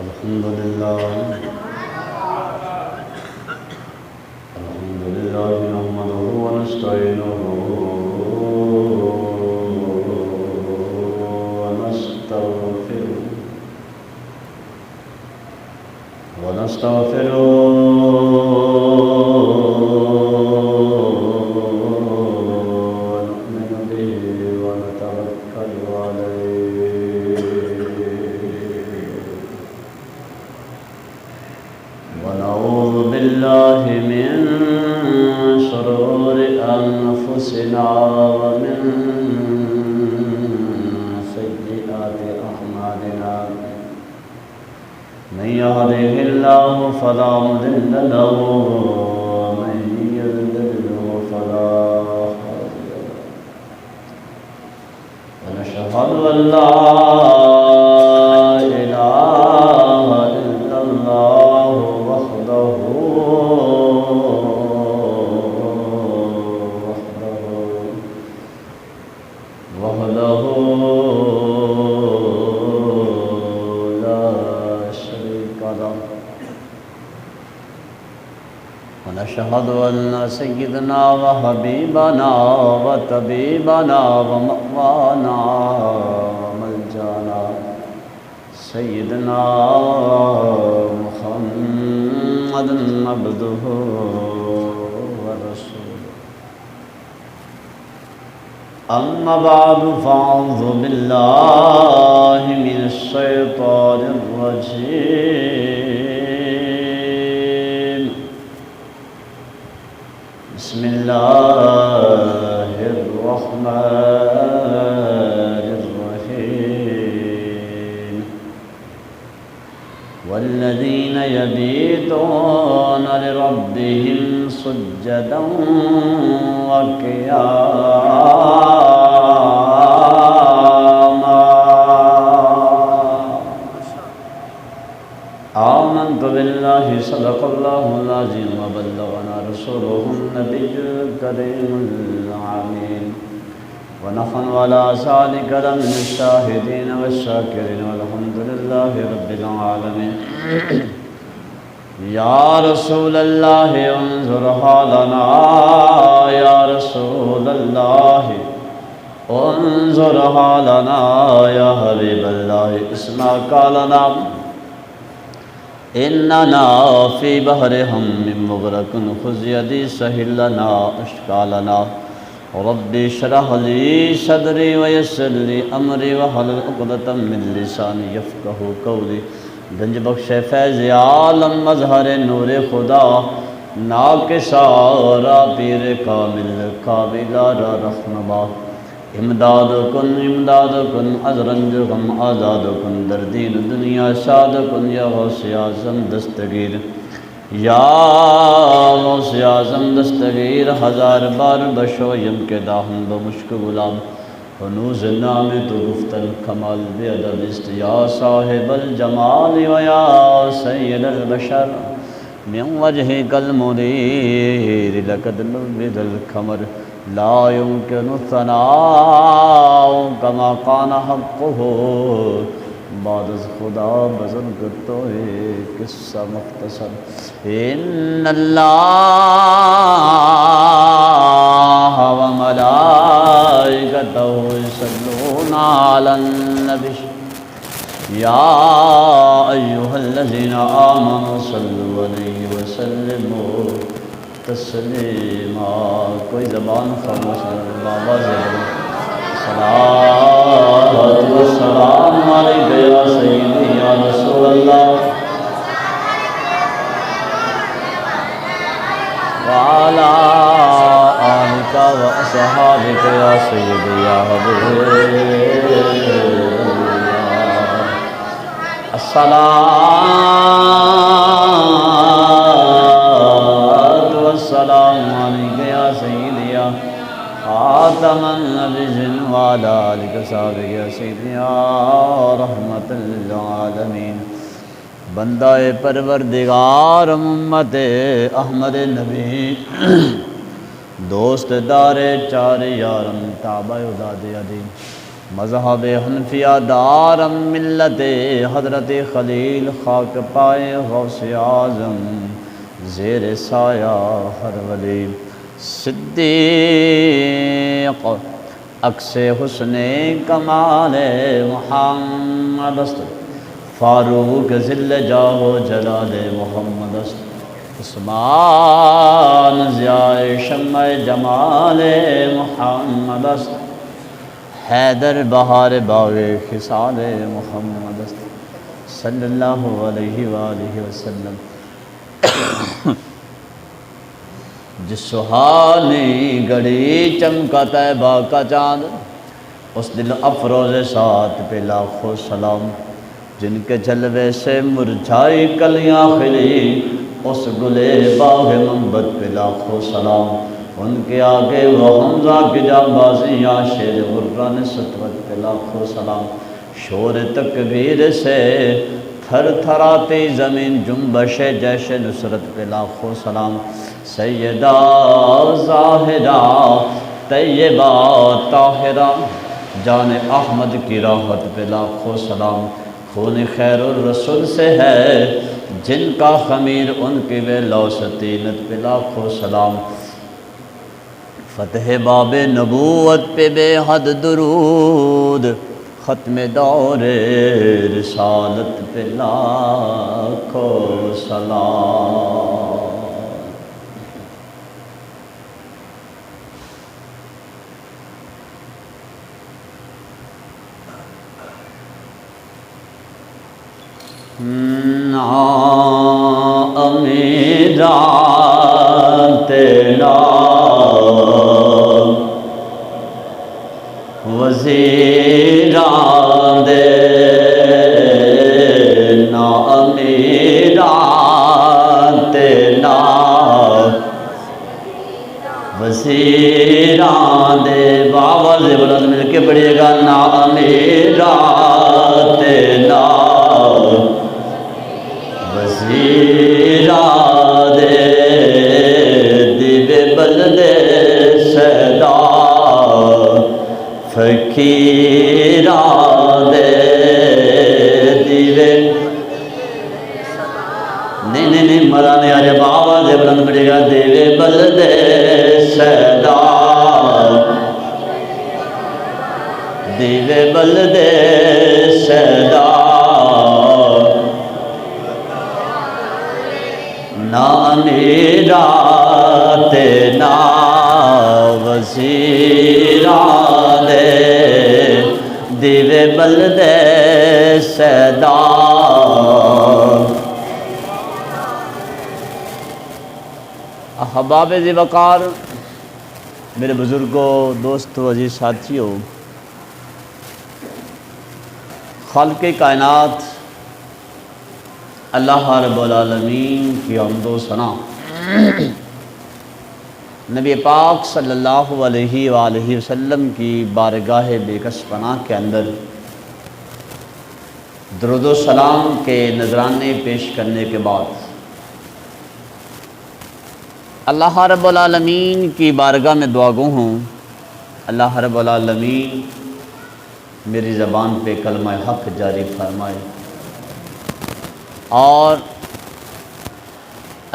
الحمد لله نحمده ونستعينه ونستغفره ونؤمن به ونتوكل عليه ونعوذ بالله من شرور أنفسنا ومن سيئات أعمالنا من يهده الله فلا مضل له ومن يضلل فلا هادي له ونشهد أن لا إله إلا الله وحده لا شريك له ونشهد أن سيدنا وحبيبنا وطبيبنا ومأوانا وملجانا سيدنا محمد عبده ورسوله أما بعد فأعوذ بالله من الشيطان الرجيم بسم الله الرحمن الرحيم والذين يبيتون لربهم سجدا وقياما آمنت بالله صدق الله العظيم وبلغنا رسوله النبي الكريم العمين ونحن على ذلك لمن الشاهدين والشاكرين والحمد لله رب العالمين يا رسول الله انظر حالنا يا رسول الله انظر حالنا يا حبيب الله اسمع قالنا إننا في بحر هم مغرق خذ يدي سهل لنا أشكالنا ربي اشرح لي صدري ويسر لي أمري واحلل عقدة من لساني يفقهوا قولي گنج بخش فیض عالم مظہر نور خدا ناکسارا پیر کامل قابلارا رخنما امداد کن از رنج غم آزاد کن در دین دنیا شاد کن یا غوث اعظم دستگیر یا غوث اعظم دستگیر ہزار بار بشویم کے داہم بمشک غلام ونوز نام تو گفت الکمال بیدب است یا صاحب الجمال و یا سید البشر من وجهك المنیر لقد نبذ القمر لا يمكن الثناء كما كان حقه بعد از خدا بزرگ تو ایک قصہ مختصر ان اللہ وملائکتہ یصلون علی النبی یا ایہا الذین آمنوا صلوا علیہ وسلموا تسلیما کوئی زبان خاموش بابا زبان صلاۃ والسلام علیک یا سیدی یا رسول اللہ وعلی آلک و اصحابک یا سیدی یا حبیب اللہ الصلاۃ والسلام علیک یا سیدی یا خاتم النبیین وعلی آلک وصحبہ یا سیدی یا رحمت للعالمین بندہ پروردگار امت احمد نبی دوست دار چار یارم تابع ازاد عدیم مذہب حنفیہ دارم ملت حضرت خلیل خاک پائے غوث اعظم زیر سایہ ہر ولی صدیق عکس حسن کمال محمد است فاروق ذل جاہ و جلال محمد است عثمان ضیاء شمع جمال محمد است حیدر بہار باغ خصال محمد است صلی اللہ علیہ وآلہ وسلم جس سہانی گھڑی چمکا طیبہ کا چاند اس دل افروز ساتھ پہ لاکھوں سلام جن کے جلوے سے مرجھائی کلیاں کھلی اس گلے باغ منبت پہ لاکھوں سلام ان کے آگے وہ حمزہ کی جانبازیاں شیر غران سطوت پہ لاکھوں سلام شور تکبیر سے تھر تھراتی زمین جنبش جیش نصرت پہ لاکھوں سلام سیدہ ظاہرہ طیبہ طاہرہ جان احمد کی راحت پہ لاکھوں سلام خون خیر الرسول سے ہے جن کا خمیر ان کی بے لوستینت پہ لاکھوں سلام فتح باب نبوت پہ بے حد درود ختم دور رسالت پہ لاکھوں سلام امیران تیرا وزیران دے نا امیران تیرا وزیران دے باواز بلند مل کے پڑھیے گا نا امیران تیرا وزیران دے دیوے بلدے سیدا فقیران دے دیوے نہیں مرانے آجے بابا دے بلند پڑے گا دیوے بلدے سیدا دیوے بلدے سیدا نا امیرات نا وزیران دے دیوے بلدے سیدا احباب ذی وقار میرے بزرگوں دوستوں عزیز ساتھیوں خالق کائنات اللہ رب العالمین کی حمد و ثنا نبی پاک صلی اللہ علیہ وآلہ وسلم کی بارگاہ بے کس پناہ کے اندر درود و سلام کے نذرانے پیش کرنے کے بعد اللہ رب العالمین کی بارگاہ میں دعا گو ہوں اللہ رب العالمین میری زبان پہ کلمہ حق جاری فرمائے اور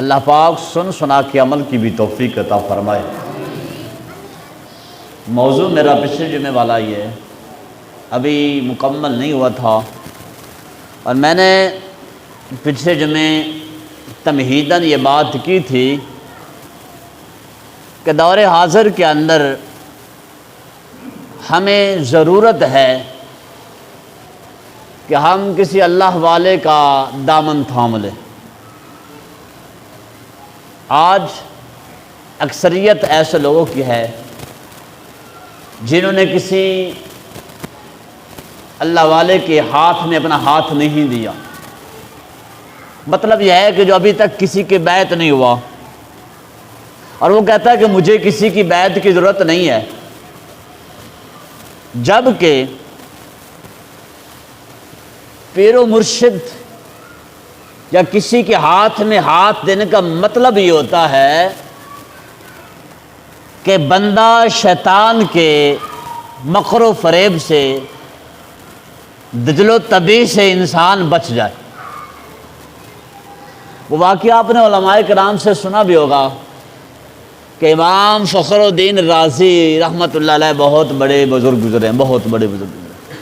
اللہ پاک سن سنا کے عمل کی بھی توفیق عطا فرمائے۔ موضوع میرا پچھلے جمعے والا یہ ہے، ابھی مکمل نہیں ہوا تھا اور میں نے پچھلے جمعے تمہیداً یہ بات کی تھی کہ دور حاضر کے اندر ہمیں ضرورت ہے کہ ہم کسی اللہ والے کا دامن تھام لیں۔ آج اکثریت ایسے لوگوں کی ہے جنہوں نے کسی اللہ والے کے ہاتھ میں اپنا ہاتھ نہیں دیا۔ مطلب یہ ہے کہ جو ابھی تک کسی کے بیعت نہیں ہوا اور وہ کہتا ہے کہ مجھے کسی کی بیعت کی ضرورت نہیں ہے، جبکہ پیر و مرشد یا کسی کے ہاتھ میں ہاتھ دینے کا مطلب یہ ہوتا ہے کہ بندہ شیطان کے مکر و فریب سے، دجل و طبع سے انسان بچ جائے۔ وہ واقعہ آپ نے علماء کرام سے سنا بھی ہوگا کہ امام فخر الدین رازی رحمۃ اللہ علیہ بہت بڑے بزرگ گزرے ہیں، بہت بڑے بزرگ گزرے ہیں۔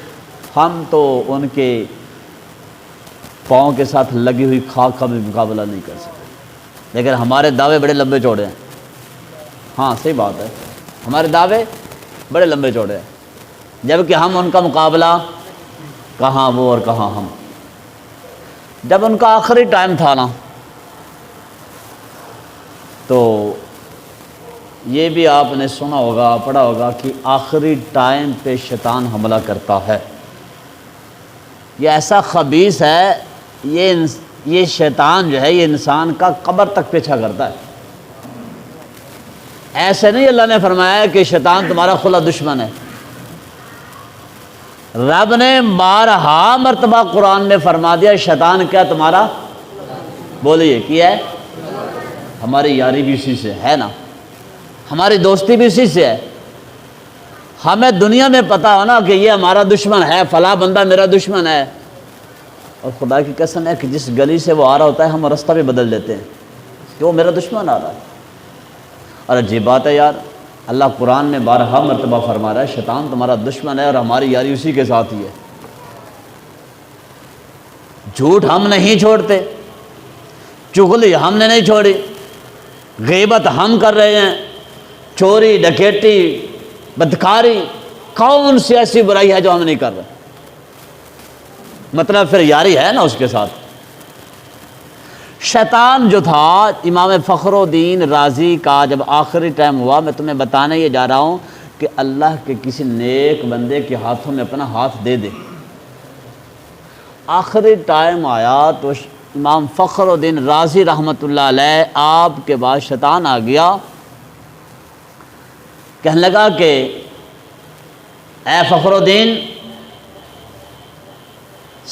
ہم تو ان کے پاؤں کے ساتھ لگی ہوئی خاک کا بھی مقابلہ نہیں کر سکتے، لیکن ہمارے دعوے بڑے لمبے چوڑے ہیں۔ ہاں صحیح بات ہے، ہمارے دعوے بڑے لمبے چوڑے ہیں، جبکہ ہم ان کا مقابلہ کہاں وہ اور کہاں ہم۔ جب ان کا آخری ٹائم تھا نا، تو یہ بھی آپ نے سنا ہوگا، پڑھا ہوگا کہ آخری ٹائم پہ شیطان حملہ کرتا ہے۔ یہ ایسا خبیث ہے، یہ شیطان جو ہے یہ انسان کا قبر تک پیچھا کرتا ہے۔ ایسے نہیں اللہ نے فرمایا کہ شیطان تمہارا کھلا دشمن ہے۔ رب نے بارہا مرتبہ قرآن میں فرما دیا شیطان کیا تمہارا، بولیے کیا ہے؟ ہماری یاری بھی اسی سے ہے نا، ہماری دوستی بھی اسی سے ہے۔ ہمیں دنیا میں پتا ہو نا کہ یہ ہمارا دشمن ہے، فلاں بندہ میرا دشمن ہے، اور خدا کی قسم ہے کہ جس گلی سے وہ آ رہا ہوتا ہے ہم راستہ بھی بدل دیتے ہیں کہ وہ میرا دشمن آ رہا ہے۔ اور عجیب بات ہے یار، اللہ قرآن میں بارہا مرتبہ فرما رہا ہے شیطان تمہارا دشمن ہے اور ہماری یاری اسی کے ساتھ ہی ہے۔ جھوٹ ہم نہیں چھوڑتے، چغلی ہم نے نہیں چھوڑی، غیبت ہم کر رہے ہیں، چوری ڈکیٹی بدکاری، کون سی ایسی برائی ہے جو ہم نہیں کر رہے؟ مطلب پھر یاری ہے نا اس کے ساتھ۔ شیطان جو تھا امام فخر الدین رازی کا جب آخری ٹائم ہوا، میں تمہیں بتانے یہ جا رہا ہوں کہ اللہ کے کسی نیک بندے کے ہاتھوں میں اپنا ہاتھ دے دے۔ آخری ٹائم آیا تو امام فخر الدین رازی رحمۃ اللہ علیہ آپ کے بعد شیطان آ گیا، کہنے لگا کہ اے فخر الدین،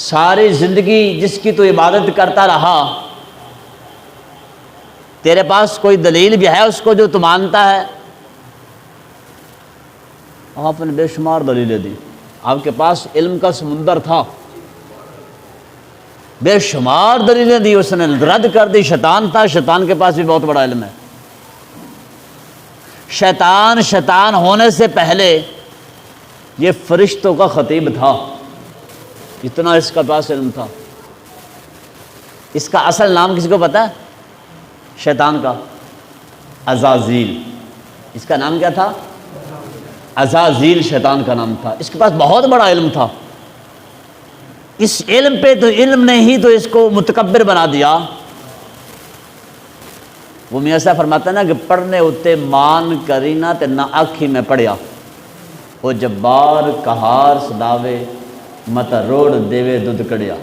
ساری زندگی جس کی تو عبادت کرتا رہا، تیرے پاس کوئی دلیل بھی ہے اس کو جو تو مانتا ہے؟ آپ نے بے شمار دلیلیں دی، آپ کے پاس علم کا سمندر تھا، بے شمار دلیلیں دی، اس نے رد کر دی۔ شیطان تھا، شیطان کے پاس بھی بہت بڑا علم ہے۔ شیطان ہونے سے پہلے یہ فرشتوں کا خطیب تھا، اتنا اس کا پاس علم تھا۔ اس کا اصل نام کسی کو پتا ہے؟ شیطان کا عزازیل۔ اس کا نام کیا تھا؟ عزازیل شیطان کا نام تھا۔ اس کے پاس بہت بڑا علم تھا، اس علم پہ تو علم نے ہی تو اس کو متکبر بنا دیا۔ وہ میاں صاحب فرماتا ہے نا کہ پڑھنے ہوتے مان کرینا تے نہ آکھی میں پڑھیا، وہ جبار کہار سداوے مت روڑ دیوے دودھ کڑیا۔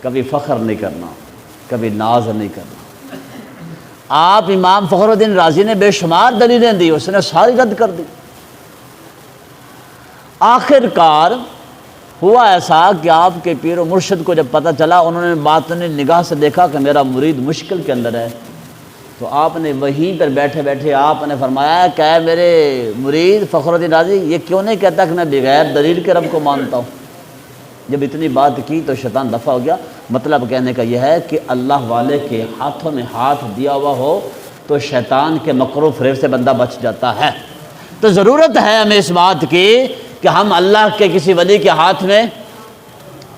کبھی فخر نہیں کرنا، کبھی ناز نہیں کرنا۔ آپ امام فخر الدین رازی نے بے شمار دلیلیں دی، اس نے ساری رد کر دی۔ آخر کار ہوا ایسا کہ آپ کے پیر و مرشد کو جب پتہ چلا، انہوں نے باطنی نگاہ سے دیکھا کہ میرا مرید مشکل کے اندر ہے، تو آپ نے وہیں پر بیٹھے بیٹھے آپ نے فرمایا کہ اے میرے مرید فخر الدین رازی، یہ کیوں نہیں کہتا کہ میں بغیر دلیل کے رب کو مانتا ہوں؟ جب اتنی بات کی تو شیطان دفع ہو گیا۔ مطلب کہنے کا یہ ہے کہ اللہ والے کے ہاتھوں میں ہاتھ دیا ہوا ہو تو شیطان کے مکر و فریب سے بندہ بچ جاتا ہے۔ تو ضرورت ہے ہمیں اس بات کی کہ ہم اللہ کے کسی ولی کے ہاتھ میں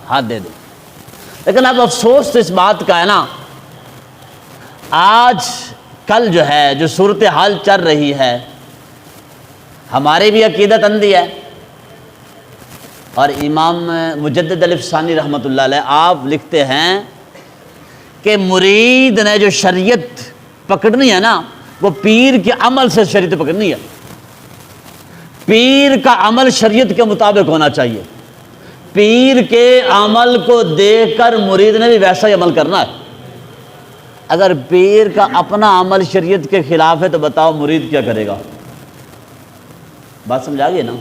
ہاتھ دے دیں۔ لیکن اب افسوس تو اس بات کا ہے نا، آج کل جو ہے جو صورتحال چل رہی ہے، ہماری بھی عقیدت اندھی ہے۔ اور امام مجدد الفسانی رحمۃ اللہ علیہ آپ لکھتے ہیں کہ مرید نے جو شریعت پکڑنی ہے نا، وہ پیر کے عمل سے شریعت پکڑنی ہے۔ پیر کا عمل شریعت کے مطابق ہونا چاہیے، پیر کے عمل کو دیکھ کر مرید نے بھی ویسا ہی عمل کرنا ہے۔ اگر پیر کا اپنا عمل شریعت کے خلاف ہے تو بتاؤ مرید کیا کرے گا؟ بات سمجھا گئی نا؟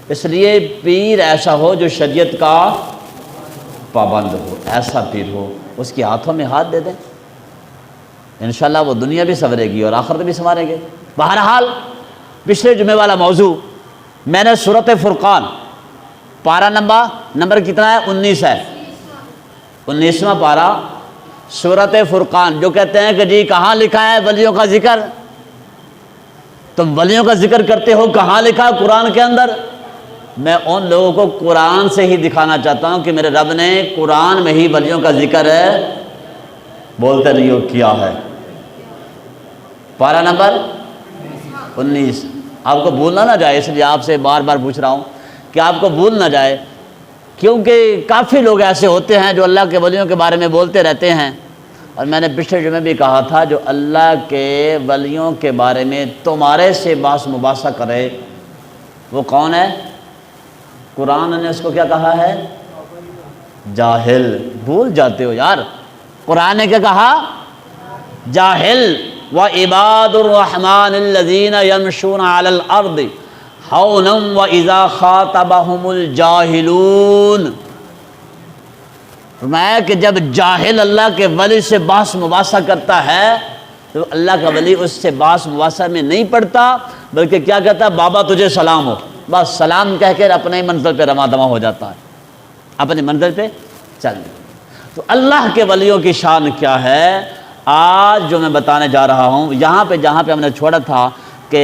اس لیے پیر ایسا ہو جو شریعت کا پابند ہو، ایسا پیر ہو، اس کے ہاتھوں میں ہاتھ دے دیں، انشاءاللہ وہ دنیا بھی سنورے گی اور آخرت بھی سنواریں گے۔ بہرحال پچھلے جمعے والا موضوع میں نے سورۃ فرقان پارہ نمبر کتنا ہے؟ 19 ہے، 19واں پارہ سورۃ فرقان، جو کہتے ہیں کہ جی کہاں لکھا ہے ولیوں کا ذکر؟ تم ولیوں کا ذکر کرتے ہو، کہاں لکھا ہے قرآن کے اندر؟ میں ان لوگوں کو قرآن سے ہی دکھانا چاہتا ہوں کہ میرے رب نے قرآن میں ہی ولیوں کا ذکر ہے، بولتے نہیں ہو کیا ہے۔ پارہ نمبر 19، آپ کو بھولنا نہ جائے، اس لیے آپ سے بار بار پوچھ رہا ہوں کہ آپ کو بھول نہ جائے، کیونکہ کافی لوگ ایسے ہوتے ہیں جو اللہ کے ولیوں کے بارے میں بولتے رہتے ہیں، اور میں نے پچھلے جمعے بھی کہا تھا جو اللہ کے ولیوں کے بارے میں تمہارے سے بحث مباحثہ کرے وہ کون ہے؟ قرآن نے اس کو کیا کہا ہے؟ جاہل۔ بھول جاتے ہو یار، قرآن نے کیا کہا؟ جاہل۔ وعباد الرحمن الذین یمشون علی الارض ہونا واذا خاطبہم الجاہلون۔ فرمایا کہ جب جاہل اللہ کے ولی سے بحث مباحثہ کرتا ہے تو اللہ کا ولی اس سے بحث مباحثہ میں نہیں پڑتا، بلکہ کیا کہتا ہے؟ بابا تجھے سلام ہو، بس سلام کہہ کے اپنے ہی منزل پہ رواں دواں ہو جاتا ہے، اپنی منزل پہ چل۔ تو اللہ کے ولیوں کی شان کیا ہے؟ آج جو میں بتانے جا رہا ہوں، یہاں پہ جہاں پہ ہم نے چھوڑا تھا کہ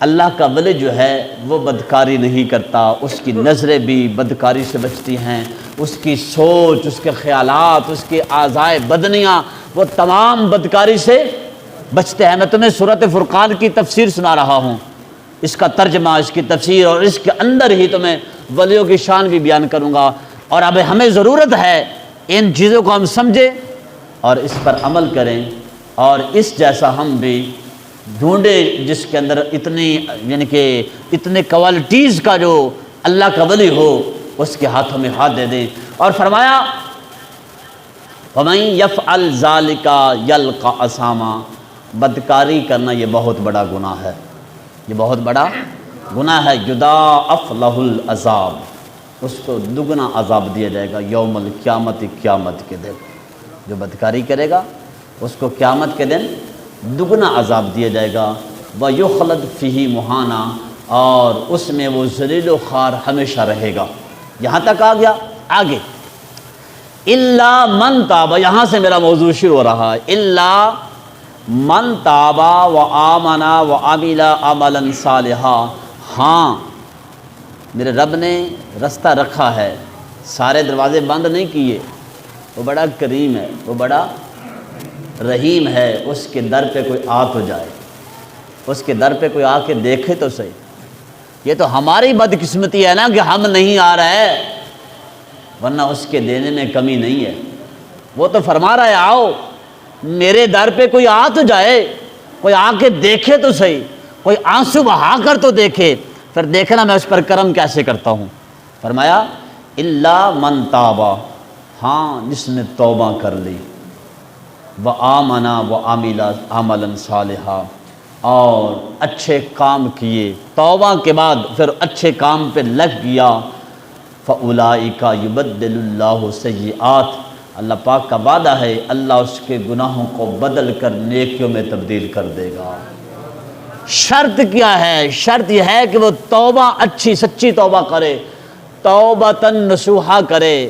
اللہ کا ولی جو ہے وہ بدکاری نہیں کرتا، اس کی نظریں بھی بدکاری سے بچتی ہیں، اس کی سوچ، اس کے خیالات، اس کی اعضائے بدنیاں وہ تمام بدکاری سے بچتے ہیں۔ میں تمہیں سورۃ فرقان کی تفسیر سنا رہا ہوں، اس کا ترجمہ، اس کی تفسیر، اور اس کے اندر ہی تمہیں ولیوں کی شان بھی بیان کروں گا۔ اور اب ہمیں ضرورت ہے ان چیزوں کو ہم سمجھیں اور اس پر عمل کریں، اور اس جیسا ہم بھی ڈھونڈے جس کے اندر اتنی یعنی کہ اتنے کوالٹیز کا جو اللہ کا ولی ہو، اس کے ہاتھوں میں ہاتھ دے دیں۔ اور فرمایا وَمَن يَفْعَلْ ذَلِكَ يَلْقَ أَثَامًا، بدکاری کرنا یہ بہت بڑا گناہ ہے، یہ بہت بڑا گناہ ہے۔ یُضَاعَفْ لَهُ الْعَذَابُ، اس کو دگنا عذاب دیا جائے گا یوم القیامت، قیامت کے دن۔ جو بدکاری کرے گا اس کو قیامت کے دن دگنا عذاب دیا جائے گا۔ وَيُخْلَدْ فِيهِ مُهَانًا، اور اس میں وہ ذلیل و خوار ہمیشہ رہے گا۔ یہاں تک آ گیا، آگے اِلَّا مَن تَابَ، یہاں سے میرا موضوع شروع ہو رہا ہے۔ اِلَّا مَن تَابَ وَآمَنَ وَعَمِلَ عَمَلًا صَالِحًا، ہاں میرے رب نے رستہ رکھا ہے، سارے دروازے بند نہیں کیے، وہ بڑا کریم ہے، وہ بڑا رحیم ہے۔ اس کے در پہ کوئی آ تو جائے، اس کے در پہ کوئی آ کے دیکھے تو صحیح۔ یہ تو ہماری بدقسمتی ہے نا کہ ہم نہیں آ رہے، ورنہ اس کے دینے میں کمی نہیں ہے۔ وہ تو فرما رہا ہے آؤ میرے در پہ کوئی آ تو جائے، کوئی آ کے دیکھے تو صحیح، کوئی آنسو بہا کر تو دیکھے، پھر دیکھنا میں اس پر کرم کیسے کرتا ہوں۔ فرمایا الا من تاب، ہاں جس نے توبہ کر لی، وآمن وعمل عملا صالحا، اور اچھے کام کیے، توبہ کے بعد پھر اچھے کام پہ لگ گیا، فاولئک یبدل اللہ سیئات، اللہ پاک کا وعدہ ہے اللہ اس کے گناہوں کو بدل کر نیکیوں میں تبدیل کر دے گا۔ شرط کیا ہے؟ شرط یہ ہے کہ وہ توبہ اچھی سچی توبہ کرے، توبۃ نصوحا کرے۔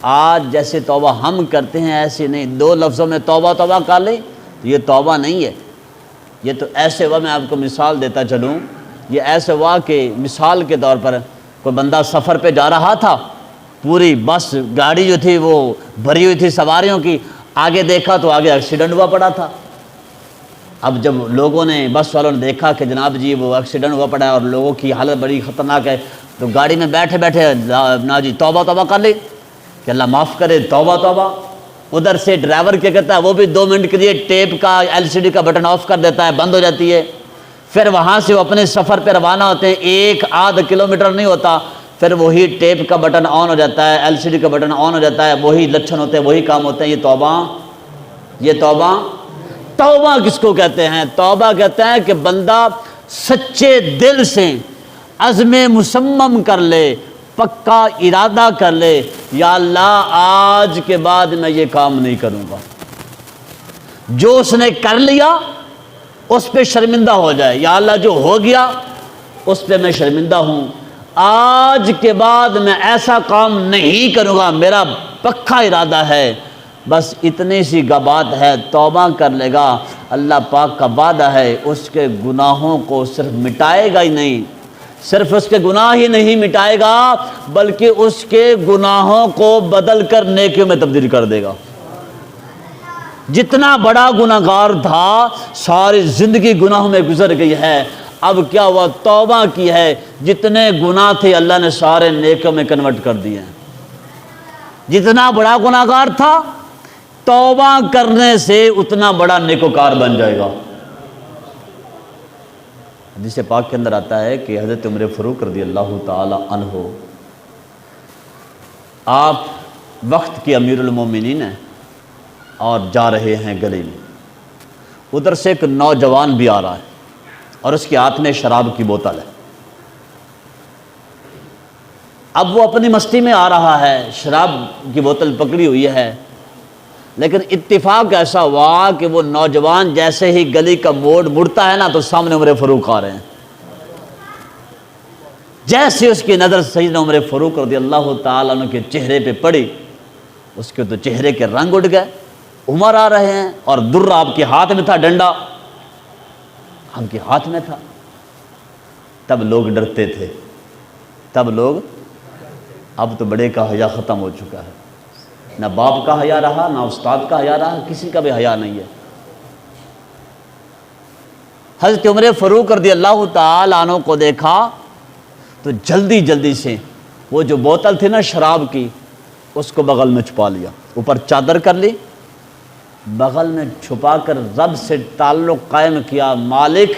آج جیسے توبہ ہم کرتے ہیں ایسی نہیں، دو لفظوں میں توبہ توبہ کر لیں تو یہ توبہ نہیں ہے۔ یہ تو ایسے ہوا، میں آپ کو مثال دیتا چلوں، یہ ایسے ہوا کہ مثال کے طور پر کوئی بندہ سفر پہ جا رہا تھا، پوری بس گاڑی جو تھی وہ بھری ہوئی تھی سواریوں کی، آگے دیکھا تو آگے ایکسیڈنٹ ہوا پڑا تھا۔ اب جب لوگوں نے، بس والوں نے دیکھا کہ جناب جی وہ ایکسیڈنٹ ہوا پڑا ہے اور لوگوں کی حالت بڑی خطرناک ہے، تو گاڑی میں بیٹھے بیٹھے نا جی توبہ توبہ کر لی کہ اللہ معاف کرے، توبہ توبہ۔ ادھر سے ڈرائیور کیا کرتا ہے، وہ بھی 2 منٹ کے لیے ٹیپ کا LCD کا بٹن آف کر دیتا ہے، بند ہو جاتی ہے۔ پھر وہاں سے وہ اپنے سفر پہ روانہ ہوتے ہیں، 1-8 کلومیٹر نہیں ہوتا، پھر وہی ٹیپ کا بٹن آن ہو جاتا ہے، LCD کا بٹن آن ہو جاتا ہے، وہی لچھن ہوتے ہیں، وہی کام ہوتے ہیں۔ یہ توبہ، یہ توبہ، توبہ کس کو کہتے ہیں؟ توبہ کہتے ہیں کہ بندہ سچے دل سے عزم مصمم کر لے، پکا ارادہ کر لے، یا اللہ آج کے بعد میں یہ کام نہیں کروں گا۔ جو اس نے کر لیا اس پہ شرمندہ ہو جائے، یا اللہ جو ہو گیا اس پہ میں شرمندہ ہوں، آج کے بعد میں ایسا کام نہیں کروں گا، میرا پکا ارادہ ہے، بس اتنی سی بات ہے، توبہ کر لے گا، اللہ پاک کا وعدہ ہے اس کے گناہوں کو صرف مٹائے گا ہی نہیں، صرف اس کے گناہ ہی نہیں مٹائے گا بلکہ اس کے گناہوں کو بدل کر نیکیوں میں تبدیل کر دے گا۔ جتنا بڑا گناہگار تھا ساری زندگی گناہوں میں گزر گئی ہے، اب کیا ہوا، توبہ کی ہے، جتنے گناہ تھے اللہ نے سارے نیکیوں میں کنورٹ کر دیے ہیں۔ جتنا بڑا گناہگار تھا توبہ کرنے سے اتنا بڑا نیکوکار بن جائے گا۔ حدیث پاک کے اندر آتا ہے کہ حضرت عمر فاروق رضی اللہ تعالی عنہ آپ وقت کے امیر المومنین ہیں اور جا رہے ہیں گلی میں، ادھر سے ایک نوجوان بھی آ رہا ہے اور اس کے ہاتھ میں شراب کی بوتل ہے۔ اب وہ اپنی مستی میں آ رہا ہے، شراب کی بوتل پکڑی ہوئی ہے، لیکن اتفاق ایسا ہوا کہ وہ نوجوان جیسے ہی گلی کا موڑ مڑتا ہے نا تو سامنے عمر فاروق آ رہے ہیں۔ جیسے اس کی نظر سیدنا عمر فاروق رضی اللہ تعالیٰ عنہ کے چہرے پہ پڑی، اس کے تو چہرے کے رنگ اڑ گئے۔ عمر آ رہے ہیں اور در آپ کے ہاتھ میں تھا، ڈنڈا آپ کے ہاتھ میں تھا۔ تب لوگ ڈرتے تھے، تب لوگ، اب تو بڑے کا حیا ختم ہو چکا ہے، نہ باپ کا حیا رہا، نہ استاد کا حیا رہا، کسی کا بھی حیا نہیں ہے۔ حضرت عمر فاروق رضی اللہ تعالیٰ عنہ کو دیکھا تو جلدی جلدی سے وہ جو بوتل تھی نا شراب کی، اس کو بغل میں چھپا لیا، اوپر چادر کر لی، بغل میں چھپا کر رب سے تعلق قائم کیا، مالک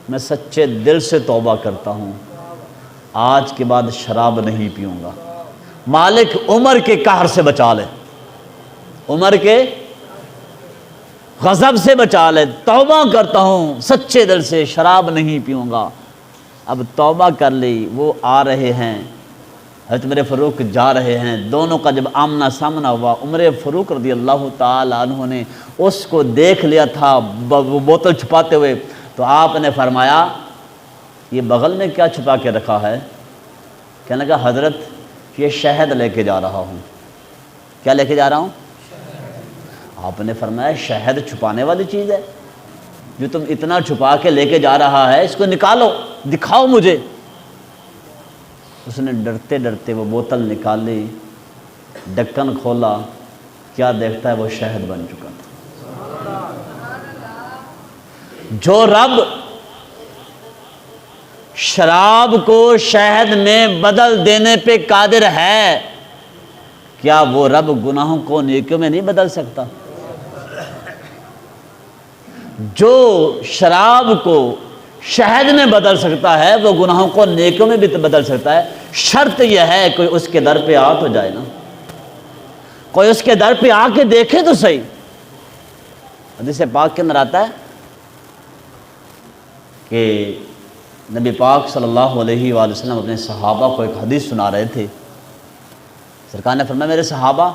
میں سچے دل سے توبہ کرتا ہوں، آج کے بعد شراب نہیں پیوں گا، مالک عمر کے قہر سے بچا لے، عمر کے غضب سے بچا لے، توبہ کرتا ہوں سچے دل سے، شراب نہیں پیوں گا۔ اب توبہ کر لی، وہ آ رہے ہیں، حضرت عمر فاروق جا رہے ہیں، دونوں کا جب آمنا سامنا ہوا، عمر فاروق رضی اللہ تعالیٰ عنہ نے اس کو دیکھ لیا تھا وہ بوتل چھپاتے ہوئے، تو آپ نے فرمایا یہ بغل میں کیا چھپا کے رکھا ہے؟ کہنے لگا حضرت یہ شہد لے کے جا رہا ہوں۔ کیا لے کے جا رہا ہوں؟ آپ نے فرمایا شہد چھپانے والی چیز ہے؟ جو تم اتنا چھپا کے لے کے جا رہا ہے، اس کو نکالو، دکھاؤ مجھے۔ اس نے ڈرتے ڈرتے وہ بوتل نکالی، ڈھکن کھولا، کیا دیکھتا ہے وہ شہد بن چکا تھا۔ جو رب شراب کو شہد میں بدل دینے پہ قادر ہے، کیا وہ رب گناہوں کو نیکیوں میں نہیں بدل سکتا؟ جو شراب کو شہد میں بدل سکتا ہے وہ گناہوں کو نیکیوں میں بھی بدل سکتا ہے۔ شرط یہ ہے کوئی اس کے در پہ آ تو جائے نا، کوئی اس کے در پہ آ کے دیکھے تو صحیح۔ حدیث پاک کے اندر آتا ہے کہ نبی پاک صلی اللہ علیہ وآلہ وسلم اپنے صحابہ کو ایک حدیث سنا رہے تھے۔ سرکار نے فرمایا میرے صحابہ،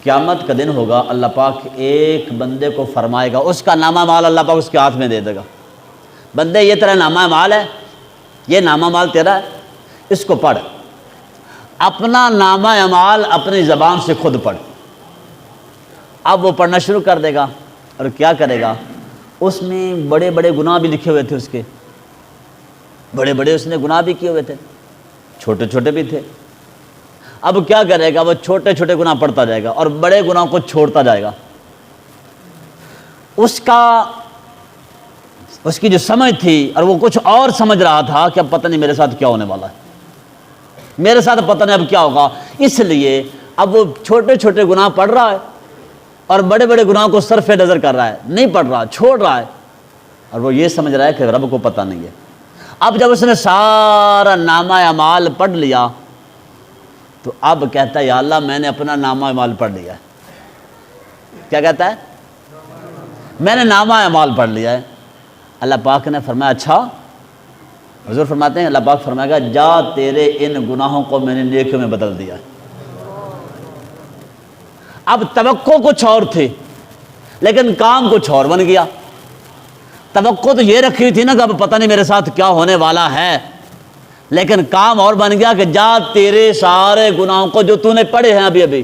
قیامت کا دن ہوگا، اللہ پاک ایک بندے کو فرمائے گا، اس کا نامہ مال اللہ پاک اس کے ہاتھ میں دے دے گا، بندے یہ تیرا نامہ مال ہے، یہ نامہ مال تیرا ہے، اس کو پڑھ۔ اپنا نامہ مال اپنی زبان سے خود پڑھ۔ اب وہ پڑھنا شروع کر دے گا، اور کیا کرے گا، اس میں بڑے بڑے گناہ بھی لکھے ہوئے تھے، اس کے بڑے بڑے اس نے گناہ بھی کیے ہوئے تھے، چھوٹے چھوٹے بھی تھے۔ اب کیا کرے گا، وہ چھوٹے چھوٹے گناہ پڑھتا جائے گا اور بڑے گناہ کو چھوڑتا جائے گا۔ اس کی جو سمجھ تھی، اور وہ کچھ اور سمجھ رہا تھا کہ اب پتہ نہیں میرے ساتھ کیا ہونے والا ہے، میرے ساتھ پتہ نہیں اب کیا ہوگا، اس لیے اب وہ چھوٹے چھوٹے گناہ پڑھ رہا ہے اور بڑے بڑے گناہوں کو صرف نظر کر رہا ہے، نہیں پڑھ رہا، چھوڑ رہا ہے، اور وہ یہ سمجھ رہا ہے کہ رب کو پتہ نہیں ہے۔ اب جب اس نے سارا نامہ اعمال پڑھ لیا تو اب کہتا ہے یا اللہ میں نے اپنا نامہ اعمال پڑھ لیا ہے۔ کیا کہتا ہے؟ میں نے نامہ اعمال پڑھ لیا ہے۔ اللہ پاک نے فرمایا اچھا؟ حضور فرماتے ہیں اللہ پاک فرمائے گا جا تیرے ان گناہوں کو میں نے نیکیوں میں بدل دیا ہے۔ اب توقع کچھ اور تھی، لیکن کام کچھ اور بن گیا۔ توقع تو یہ رکھی تھی نا کہ اب پتہ نہیں میرے ساتھ کیا ہونے والا ہے، لیکن کام اور بن گیا کہ جا تیرے سارے گناہوں کو جو تو نے پڑھے ہیں ابھی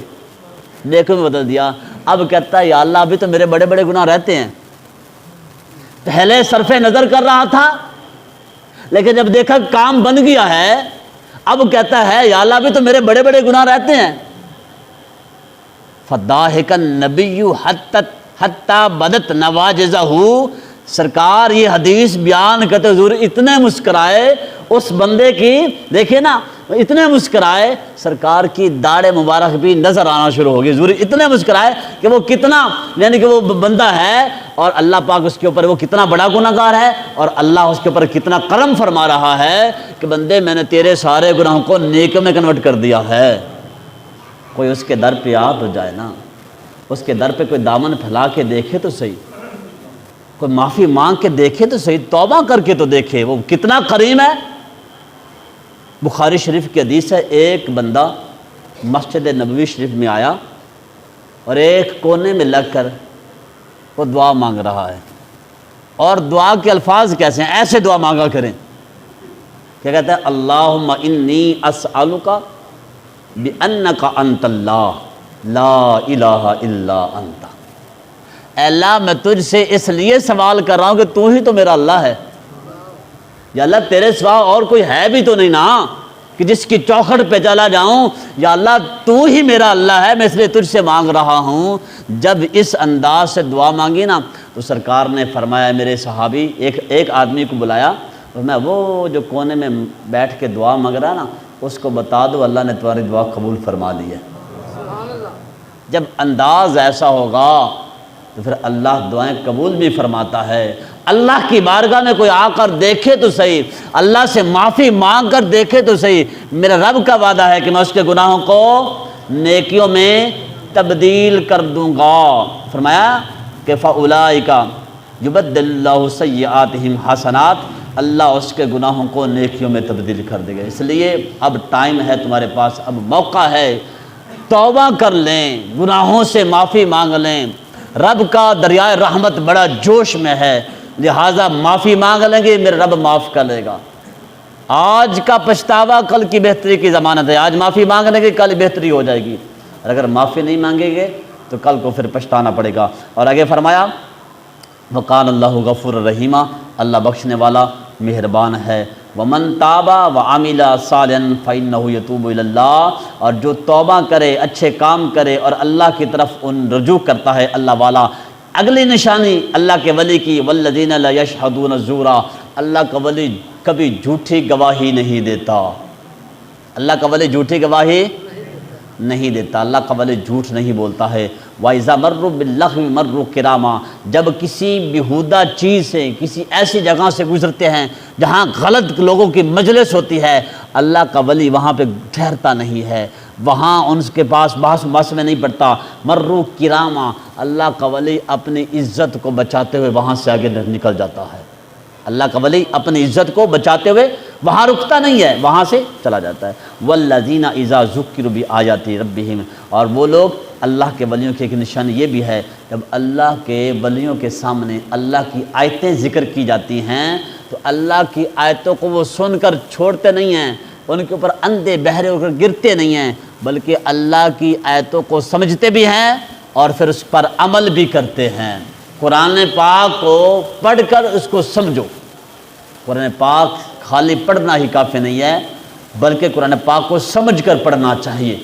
نیکیوں میں بدل دیا۔ اب کہتا ہے یا اللہ ابھی تو میرے بڑے بڑے گناہ رہتے ہیں، پہلے صرف نظر کر رہا تھا لیکن جب دیکھا کام بن گیا ہے اب کہتا ہے یا اللہ ابھی تو میرے بڑے بڑے گناہ رہتے ہیں۔ فضاحک النبی حتی بدت نواجذہ، سرکار یہ حدیث بیان کرتے حضور اتنے مسکرائے اس بندے کی، دیکھیں نا اتنے مسکرائے سرکار کی داڑھ مبارک بھی نظر آنا شروع ہو گئی، حضور اتنے مسکرائے کہ وہ کتنا، یعنی کہ وہ بندہ ہے اور اللہ پاک اس کے اوپر وہ کتنا بڑا گناہگار ہے اور اللہ اس کے اوپر کتنا کرم فرما رہا ہے کہ بندے میں نے تیرے سارے گناہوں کو نیکیوں میں کنورٹ کر دیا ہے۔ کوئی اس کے در پہ آ تو جائے نا، اس کے در پہ کوئی دامن پھیلا کے دیکھے تو صحیح، کوئی معافی مانگ کے دیکھے تو صحیح، توبہ کر کے تو دیکھے وہ کتنا کریم ہے۔ بخاری شریف کی حدیث ہے، ایک بندہ مسجد نبوی شریف میں آیا اور ایک کونے میں لگ کر وہ دعا مانگ رہا ہے، اور دعا کے الفاظ کیسے ہیں، ایسے دعا مانگا کریں، کیا کہتا ہے اللہم انی اسألک بأنک انت اللہ لا الہ الا انت، اے اللہ میں تجھ سے اس لیے سوال کر رہا ہوں کہ تو ہی تو میرا اللہ ہے، یا اللہ تیرے سوا اور کوئی ہے بھی تو نہیں نا کہ جس کی چوکھٹ پہ چلا جاؤں، یا اللہ تو ہی میرا اللہ ہے، میں اس لیے تجھ سے مانگ رہا ہوں۔ جب اس انداز سے دعا مانگی نا تو سرکار نے فرمایا، میرے صحابی ایک آدمی کو بلایا، میں وہ جو کونے میں بیٹھ کے دعا مانگ رہا نا اس کو بتا دو اللہ نے تمہاری دعا قبول فرما لی ہے۔ جب انداز ایسا ہوگا تو پھر اللہ دعائیں قبول بھی فرماتا ہے۔ اللہ کی بارگاہ میں کوئی آ کر دیکھے تو صحیح، اللہ سے معافی مانگ کر دیکھے تو صحیح، میرا رب کا وعدہ ہے کہ میں اس کے گناہوں کو نیکیوں میں تبدیل کر دوں گا۔ فرمایا کہ فَأُولَٰئِکَ یُبَدِّلُ اللَّهُ سَیِّئَاتِہِمْ حَسَنَات، اللہ اس کے گناہوں کو نیکیوں میں تبدیل کر دے گا۔ اس لیے اب ٹائم ہے تمہارے پاس، اب موقع ہے، توبہ کر لیں، گناہوں سے معافی مانگ لیں، رب کا دریائے رحمت بڑا جوش میں ہے، لہٰذا معافی مانگ لیں گے میرا رب معاف کر لے گا۔ آج کا پچھتاوا کل کی بہتری کی ضمانت ہے، آج معافی مانگ لیں گے کل بہتری ہو جائے گی، اور اگر معافی نہیں مانگیں گے تو کل کو پھر پچھتانا پڑے گا۔ اور آگے فرمایا وَقَانَ اللَّهُ غَفُورًا رَحِيمًا، اللہ بخشنے والا مہربان ہے۔ وَمَن تَابَ وَعَمِلَ صَالِحًا فَإِنَّهُ يَتُوبُ إِلَى اللَّهِ، اور جو توبہ کرے، اچھے کام کرے اور اللہ کی طرف رجوع کرتا ہے اللہ والا۔ اگلی نشانی اللہ کے ولی کی، وَالَّذِينَ لَا يَشْهَدُونَ الزُّورَ، اللہ کا ولی کبھی جھوٹی گواہی نہیں دیتا، اللہ کا ولی جھوٹی گواہی نہیں دیتا، اللہ کا ولی جھوٹ نہیں بولتا ہے۔ وَإِذَا مَرُّوا بِاللَّغْوِ مَرُّوا كِرَامًا، جب کسی بیہودہ چیز سے، کسی ایسی جگہ سے گزرتے ہیں جہاں غلط لوگوں کی مجلس ہوتی ہے، اللہ کا ولی وہاں پہ ٹھہرتا نہیں ہے، وہاں ان کے پاس بحث میں نہیں پڑتا۔ مَرُّوا كِرَامًا، اللہ کا ولی اپنی عزت کو بچاتے ہوئے وہاں سے آگے نکل جاتا ہے، اللہ کا ولی اپنی عزت کو بچاتے ہوئے وہاں رکتا نہیں ہے، وہاں سے چلا جاتا ہے۔ وَالَّذِينَ إِذَا ذُكِّرُوا بِآيَاتِ رَبِّهِمْ، اور وہ لوگ، اللہ کے ولیوں کی ایک نشانی یہ بھی ہے، جب اللہ کے ولیوں کے سامنے اللہ کی آیتیں ذکر کی جاتی ہیں تو اللہ کی آیتوں کو وہ سن کر چھوڑتے نہیں ہیں، ان کے اوپر اندھے بہرے ہو کر گرتے نہیں ہیں، بلکہ اللہ کی آیتوں کو سمجھتے بھی ہیں اور پھر اس پر عمل بھی کرتے ہیں۔ قرآن پاک کو پڑھ کر اس کو سمجھو، قرآن پاک خالی پڑھنا ہی کافی نہیں ہے بلکہ قرآن پاک کو سمجھ کر پڑھنا چاہیے،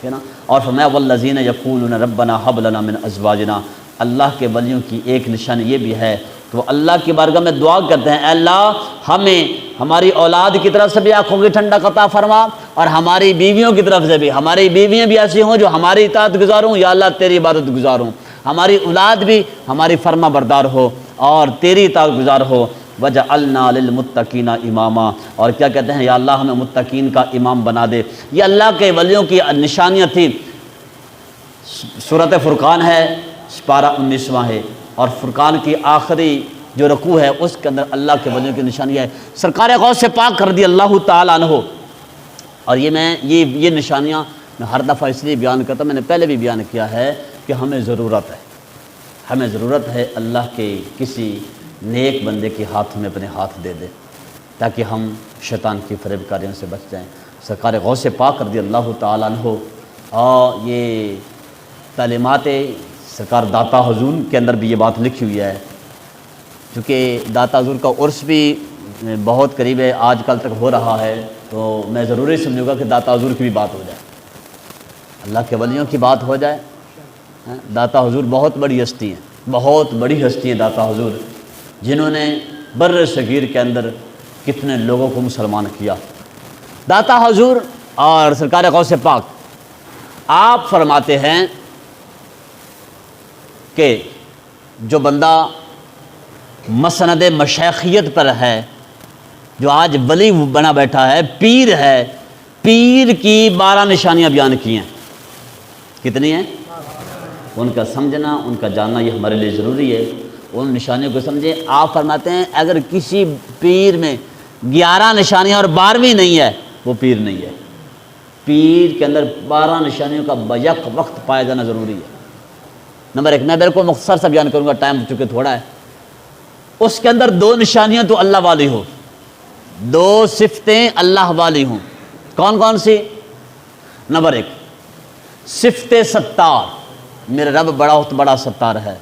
ہے نا۔ اور فرمایا والذین یقولون ربنا ھب لنا من ازواجنا، اللہ کے ولیوں کی ایک نشانی یہ بھی ہے کہ وہ اللہ کی بارگاہ میں دعا کرتے ہیں، اے اللہ ہمیں ہماری اولاد کی طرف سے بھی آنکھوں کی ٹھنڈک عطا فرما، اور ہماری بیویوں کی طرف سے بھی، ہماری بیویاں بھی ایسی ہوں جو ہماری اطاعت گزار ہوں، یا اللہ تیری عبادت گزار ہوں، ہماری اولاد بھی ہماری فرما بردار ہو اور تیری اطاعت گزار ہو۔ وَجَعَلْنَا لِلْمُتَّقِينَ إِمَامًا، اور کیا کہتے ہیں، یا اللہ ہمیں متقین کا امام بنا دے۔ یہ اللہ کے ولیوں کی نشانیاں تھیں۔ سورۃ فرقان ہے، پارہ 19واں ہے، اور فرقان کی آخری جو رکوع ہے اس کے اندر اللہ کے ولیوں کی نشانی ہے۔ سرکار غوث پاک رضی اللہ تعالیٰ عنہ، اور یہ نشانیاں میں ہر دفعہ اس لیے بیان کرتا ہوں، میں نے پہلے بھی بیان کیا ہے کہ ہمیں ضرورت ہے، ہمیں ضرورت ہے اللہ کے کسی نیک بندے کے ہاتھ میں اپنے ہاتھ دے دے تاکہ ہم شیطان کی فریب کاریوں سے بچ جائیں۔ سرکار غوث پاک رضی اللہ تعالیٰ عنہ اور یہ تعلیمات سرکار داتا حضور کے اندر بھی یہ بات لکھی ہوئی ہے، چونکہ داتا حضور کا عرس بھی بہت قریب ہے، آج کل تک ہو رہا ہے، تو میں ضروری سمجھوں گا کہ داتا حضور کی بھی بات ہو جائے، اللہ کے ولیوں کی بات ہو جائے۔ داتا حضور بہت بڑی ہستی ہیں، بہت بڑی ہستی ہیں داتا حضور، جنہوں نے بر صغیر کے اندر کتنے لوگوں کو مسلمان کیا۔ داتا حضور اور سرکار غوث پاک آپ فرماتے ہیں کہ جو بندہ مسند مشیخیت پر ہے، جو آج ولی بنا بیٹھا ہے، پیر ہے، پیر کی 12 نشانیاں بیان کی ہیں۔ کتنی ہیں؟ ان کا سمجھنا، ان کا جاننا یہ ہمارے لیے ضروری ہے۔ ان نشانیوں کو سمجھیں۔ آپ فرماتے ہیں اگر کسی پیر میں 11 نشانیاں اور 12ویں نہیں ہے وہ پیر نہیں ہے۔ پیر کے اندر 12 نشانیوں کا بیک وقت پایا جانا ضروری ہے۔ نمبر 1، میں بالکل مختصر سا بیان کروں گا، ٹائم چونکہ تھوڑا ہے۔ اس کے اندر 2 نشانیاں تو اللہ والی ہو، 2 صفتیں اللہ والی ہوں۔ کون کون سی؟ نمبر 1، صفت ستار، میرا رب بڑا ستار ہے۔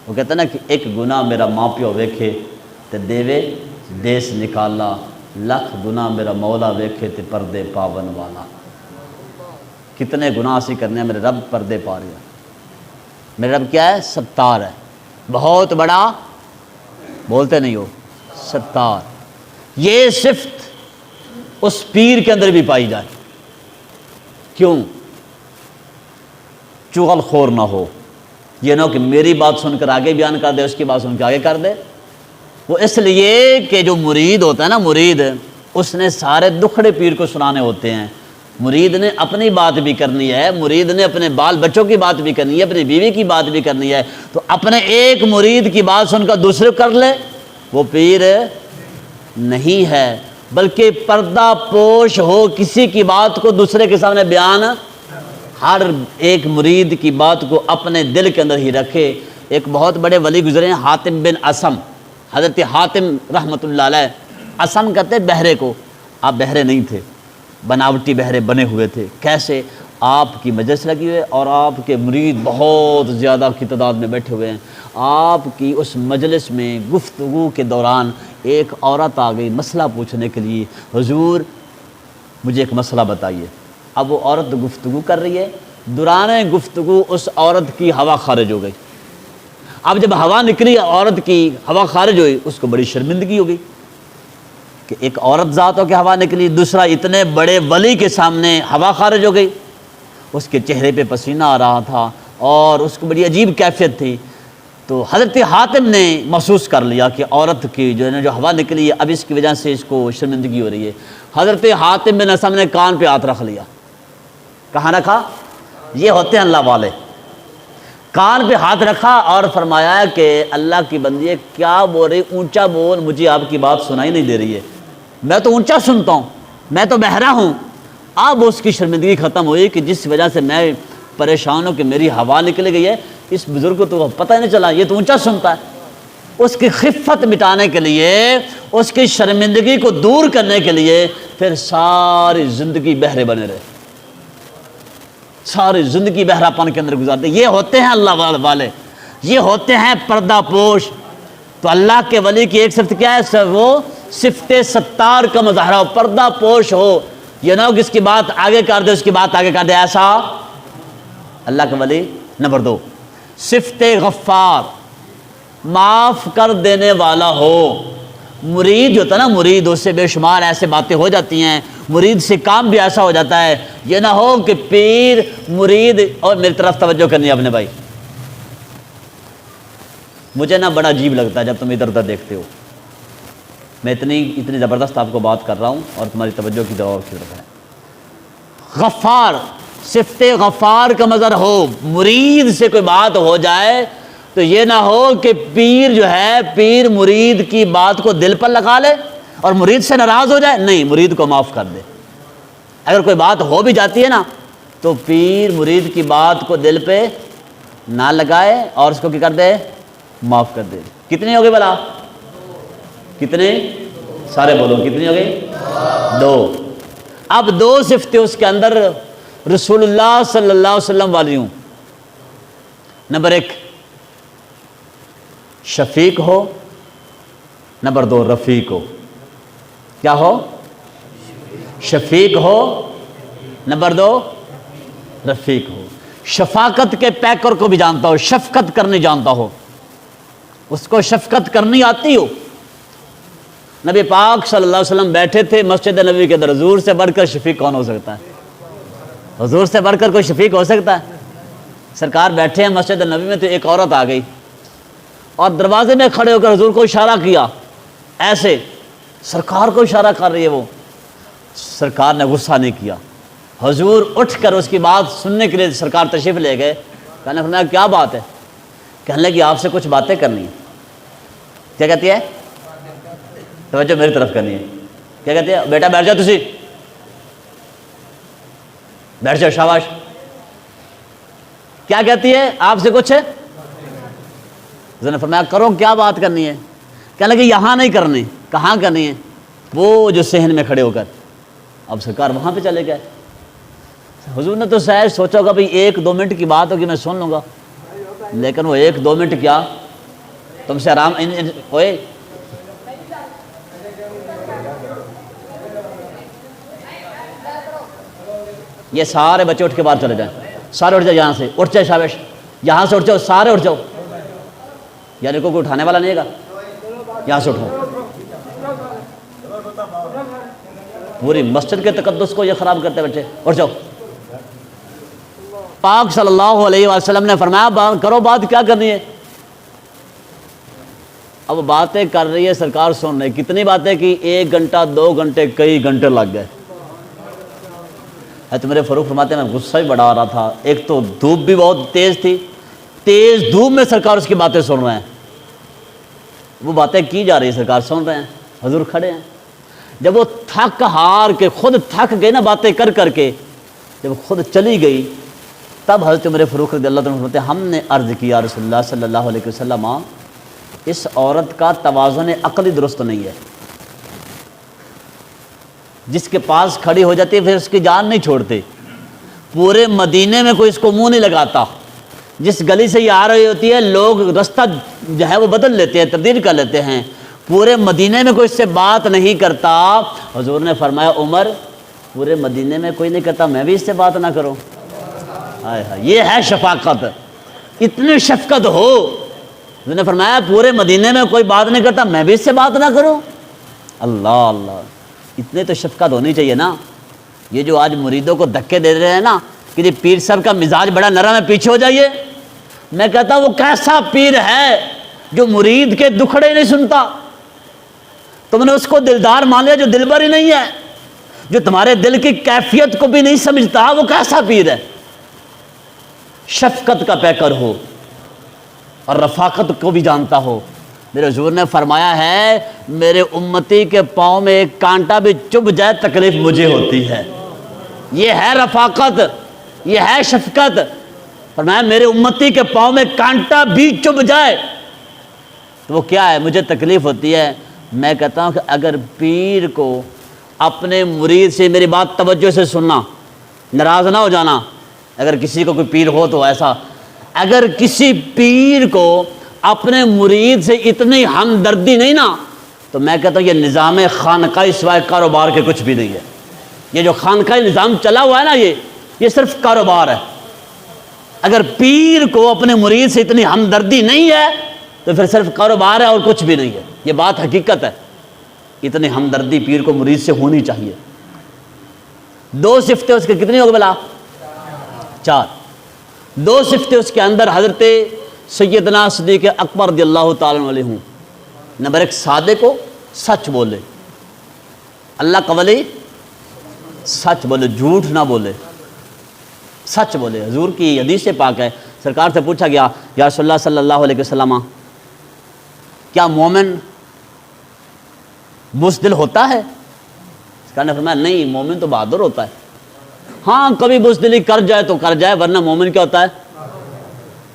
وہ کہتے ہیں نا کہ ایک گناہ میرا ماں پیو ویکھے تے دیوے دیس نکالا، لکھ گناہ میرا مولا ویکھے تے پردے پاون والا۔ کتنے گناہ اسی کرنے ہیں، میرے رب پردے پا رہے ہیں۔ میرا رب کیا ہے؟ ستار ہے، بہت بڑا، بولتے نہیں ہو، ستار۔ یہ صفت اس پیر کے اندر بھی پائی جائے۔ کیوں؟ چغل خور نہ ہو، یہ نہ ہو کہ میری بات سن کر آگے بیان کر دے، اس کی بات سن کے آگے کر دے۔ وہ اس لیے کہ جو مرید ہوتا ہے نا، مرید اس نے سارے دکھڑے پیر کو سنانے ہوتے ہیں۔ مرید نے اپنی بات بھی کرنی ہے، مرید نے اپنے بال بچوں کی بات بھی کرنی ہے، اپنی بیوی کی بات بھی کرنی ہے۔ تو اپنے ایک مرید کی بات سن کر دوسرے کر لے، وہ پیر نہیں ہے، بلکہ پردہ پوش ہو، کسی کی بات کو دوسرے کے سامنے بیان، ہر ایک مرید کی بات کو اپنے دل کے اندر ہی رکھے۔ ایک بہت بڑے ولی گزرے ہیں، حاتم بن اسم، حضرت حاتم رحمۃ اللہ علیہ۔ اسم کہتے بہرے کو، آپ بہرے نہیں تھے، بناوٹی بہرے بنے ہوئے تھے۔ کیسے؟ آپ کی مجلس لگی ہوئے اور آپ کے مرید بہت زیادہ کی تعداد میں بیٹھے ہوئے ہیں۔ آپ کی اس مجلس میں گفتگو کے دوران ایک عورت آ گئی مسئلہ پوچھنے کے لیے، حضور مجھے ایک مسئلہ بتائیے۔ اب وہ عورت گفتگو کر رہی ہے، دوران گفتگو اس عورت کی ہوا خارج ہو گئی۔ اب جب ہوا نکلی، عورت کی ہوا خارج ہوئی، اس کو بڑی شرمندگی ہو گئی کہ ایک عورت ذات ہو کے ہوا نکلی، دوسرا اتنے بڑے ولی کے سامنے ہوا خارج ہو گئی۔ اس کے چہرے پہ پسینہ آ رہا تھا اور اس کو بڑی عجیب کیفیت تھی۔ تو حضرت حاتم نے محسوس کر لیا کہ عورت کی جو ہے نا جو ہوا نکلی ہے، اب اس کی وجہ سے اس کو شرمندگی ہو رہی ہے۔ حضرت حاتم بن اسم نے کان پہ ہاتھ رکھ لیا۔ کہاں رکھا؟ یہ ہوتے ہیں اللہ والے۔ کان پہ ہاتھ رکھا اور فرمایا کہ اللہ کی بندی ہے، کیا بول رہی؟ اونچا بول، مجھے آپ کی بات سنائی نہیں دے رہی ہے، میں تو اونچا سنتا ہوں، میں تو بہرا ہوں۔ اب اس کی شرمندگی ختم ہوئی کہ جس وجہ سے میں پریشان ہوں کہ میری ہوا نکل گئی ہے، اس بزرگ کو تو پتہ ہی نہیں چلا، یہ تو اونچا سنتا ہے۔ اس کی خفت مٹانے کے لیے، اس کی شرمندگی کو دور کرنے کے لیے پھر ساری زندگی بہرے بنے رہے، ساری زندگی بہرا پن کے اندر گزارتے۔ یہ ہوتے ہیں اللہ والے، یہ ہوتے ہیں پردہ پوش۔ تو اللہ کے ولی کی ایک صفت کیا ہے؟ وہ صفت ستار کا مظاہرہ ہو، پردہ پوش ہو، یہ نہ ہو کہ اس کی بات آگے کر دے، اس کی بات آگے کر دے، ایسا اللہ کا ولی۔ نمبر 2، صفت غفار، معاف کر دینے والا ہو۔ مرید جو ہوتا ہے نا، مرید، اس سے بے شمار ایسے باتیں ہو جاتی ہیں، مرید سے کام بھی ایسا ہو جاتا ہے۔ یہ نہ ہو کہ پیر مرید، اور میری طرف توجہ کرنی ہے اپنے بھائی، مجھے نا بڑا عجیب لگتا ہے جب تم ادھر ادھر دیکھتے ہو، میں اتنی زبردست آپ کو بات کر رہا ہوں اور تمہاری توجہ کی دعا کی طرف ہے۔ غفار، صفت غفار کا مظہر ہو، مرید سے کوئی بات ہو جائے تو یہ نہ ہو کہ پیر جو ہے، پیر مرید کی بات کو دل پر لگا لے اور مرید سے ناراض ہو جائے، نہیں، مرید کو معاف کر دے۔ اگر کوئی بات ہو بھی جاتی ہے نا تو پیر مرید کی بات کو دل پہ نہ لگائے اور اس کو کیا کر دے؟ معاف کر دے۔ کتنی ہو گئی بلا؟ کتنے؟ سارے بولو کتنی ہو گئی؟ 2۔ اب 2 صفتیں اس کے اندر رسول اللہ صلی اللہ علیہ وسلم والی ہوں۔ نمبر 1 شفیق ہو، نمبر 2 رفیق ہو۔ کیا ہو؟ شفیق ہو، نمبر 2 رفیق ہو۔ شفاقت کے پیکر کو بھی جانتا ہو، شفقت کرنی جانتا ہو، اس کو شفقت کرنی آتی ہو۔ نبی پاک صلی اللہ علیہ وسلم بیٹھے تھے مسجد نبی کے اندر، حضور سے بڑھ کر شفیق کون ہو سکتا ہے؟ حضور سے بڑھ کر کوئی شفیق ہو سکتا ہے؟ سرکار بیٹھے ہیں مسجد نبی میں تو ایک عورت آ گئی اور دروازے میں کھڑے ہو کر حضور کو اشارہ کیا، ایسے سرکار کو اشارہ کر رہی ہے وہ۔ سرکار نے غصہ نہیں کیا، حضور اٹھ کر اس کی بات سننے کے لیے سرکار تشریف لے گئے۔ میں نے فرمایا کیا بات ہے؟ کہنے لگی آپ سے کچھ باتیں کرنی ہیں۔ کیا کہتی ہے؟ توجہ میری طرف کرنی ہے۔ کیا کہتی ہے؟ بیٹا بیٹھ جاؤ، تسی بیٹھ جاؤ، شاباش۔ کیا کہتی ہے؟ آپ سے کچھ ہے؟ حضور نے فرمایا کرو، کیا بات کرنی ہے؟ کہنے لگی یہاں نہیں کرنی۔ کہاں کرنی ہے؟ وہ جو صحن میں کھڑے ہو کر۔ اب سرکار وہاں پہ چلے گئے۔ حضور نے تو شاید سوچا ہوگا بھئی 1-2 منٹ کی بات ہوگی میں سن لوں گا، لیکن وہ 1-2 منٹ کیا، تم سے آرام ہوئے۔ یہ سارے بچے اٹھ کے باہر چلے جائیں، سارے اٹھ جائیں، یہاں سے اٹھ جائے، شاباش، یہاں سے اٹھ جاؤ، سارے اٹھ جاؤ، یعنی کوئی اٹھانے والا نہیں ہے گا، یہاں سے اٹھو۔ پوری مسجد کے تقدس کو یہ خراب کرتے بچے، اٹھ جاؤ۔ پاک صلی اللہ علیہ وسلم نے فرمایا کرو بات، کیا کرنی ہے؟ اب باتیں کر رہی ہے، سرکار سن رہے۔ کتنی باتیں کی؟ 1 گھنٹہ 2 گھنٹے کئی گھنٹے لگ گئے۔ تو میرے فاروق فرماتے ہیں میں غصہ بھی بڑا آ رہا تھا، ایک تو دھوپ بھی بہت تیز تھی، تیز دھوپ میں سرکار اس کی باتیں سن رہے ہیں۔ وہ باتیں کی جا رہی ہیں، سرکار سن رہے ہیں، حضور کھڑے ہیں۔ جب وہ تھک ہار کے خود تھک گئے نا باتیں کر کر کے، جب خود چلی گئی، تب حضرت عمر فاروق رضی اللہ عنہ فرماتے ہیں ہم نے عرض کیا رسول اللہ صلی اللہ علیہ وسلم اس عورت کا توازن عقلی درست نہیں ہے، جس کے پاس کھڑی ہو جاتی ہے پھر اس کی جان نہیں چھوڑتے۔ پورے مدینے میں کوئی اس کو منہ نہیں لگاتا، جس گلی سے یہ آ رہی ہوتی ہے لوگ رستہ جو ہے وہ بدل لیتے ہیں، تبدیل کر لیتے ہیں، پورے مدینے میں کوئی اس سے بات نہیں کرتا۔ حضور نے فرمایا عمر پورے مدینے میں کوئی نہیں کرتا، میں بھی اس سے بات نہ کروں؟ یہ ہے شفقت، اتنی شفقت ہو۔ حضور نے فرمایا پورے مدینے میں کوئی بات نہیں کرتا، میں بھی اس سے بات نہ کروں؟ اللہ اللہ، اتنے تو شفقت ہونی چاہیے نا۔ یہ جو آج مریدوں کو دھکے دے رہے ہیں نا کہ پیر صاحب کا مزاج بڑا نرم ہے، پیچھے ہو جائیے، میں کہتا ہوں وہ کیسا پیر ہے جو مرید کے دکھڑے نہیں سنتا؟ تم نے اس کو دلدار مان لیا جو دلبر ہی نہیں ہے، جو تمہارے دل کی کیفیت کو بھی نہیں سمجھتا، وہ کیسا پیر ہے؟ شفقت کا پیکر ہو اور رفاقت کو بھی جانتا ہو۔ میرے حضور نے فرمایا ہے میرے امتی کے پاؤں میں ایک کانٹا بھی چبھ جائے تکلیف مجھے ہوتی ہے۔ یہ ہے رفاقت، یہ ہے شفقت۔ فرمایا میرے امتی کے پاؤں میں کانٹا بھی چبھ جائے تو وہ کیا ہے؟ مجھے تکلیف ہوتی ہے۔ میں کہتا ہوں کہ اگر پیر کو اپنے مرید سے میری بات توجہ سے سننا، ناراض نہ ہو جانا، اگر کسی کو کوئی پیر ہو تو ایسا، اگر کسی پیر کو اپنے مرید سے اتنی ہمدردی نہیں نا، تو میں کہتا ہوں یہ نظام خانقاہی سوائے کاروبار کے کچھ بھی نہیں ہے۔ یہ جو خانقاہی نظام چلا ہوا ہے نا، یہ صرف کاروبار ہے۔ اگر پیر کو اپنے مرید سے اتنی ہمدردی نہیں ہے تو پھر صرف کاروبار ہے اور کچھ بھی نہیں ہے۔ یہ بات حقیقت ہے، اتنی ہمدردی پیر کو مرید سے ہونی چاہیے۔ 2 صفتیں اس کے کتنی ہوگی بلا؟ 4۔ 2 صفتیں اس کے اندر حضرت سیدنا صدیق اکبر رضی اللہ تعالیٰ عنہ ہوں۔ نمبر 1 صادق ہو، سچ بولے، اللہ کا ولی سچ بولے، جھوٹ نہ بولے، سچ بولے۔ حضور کی حدیث پاک ہے، سرکار سے پوچھا گیا یا رسول اللہ صلی اللہ علیہ وسلم کیا مومن بزدل ہوتا ہے؟ سرکار نے فرمایا نہیں، مومن تو بہادر ہوتا ہے، ہاں کبھی بزدلی کر جائے تو کر جائے، ورنہ مومن کیا ہوتا ہے؟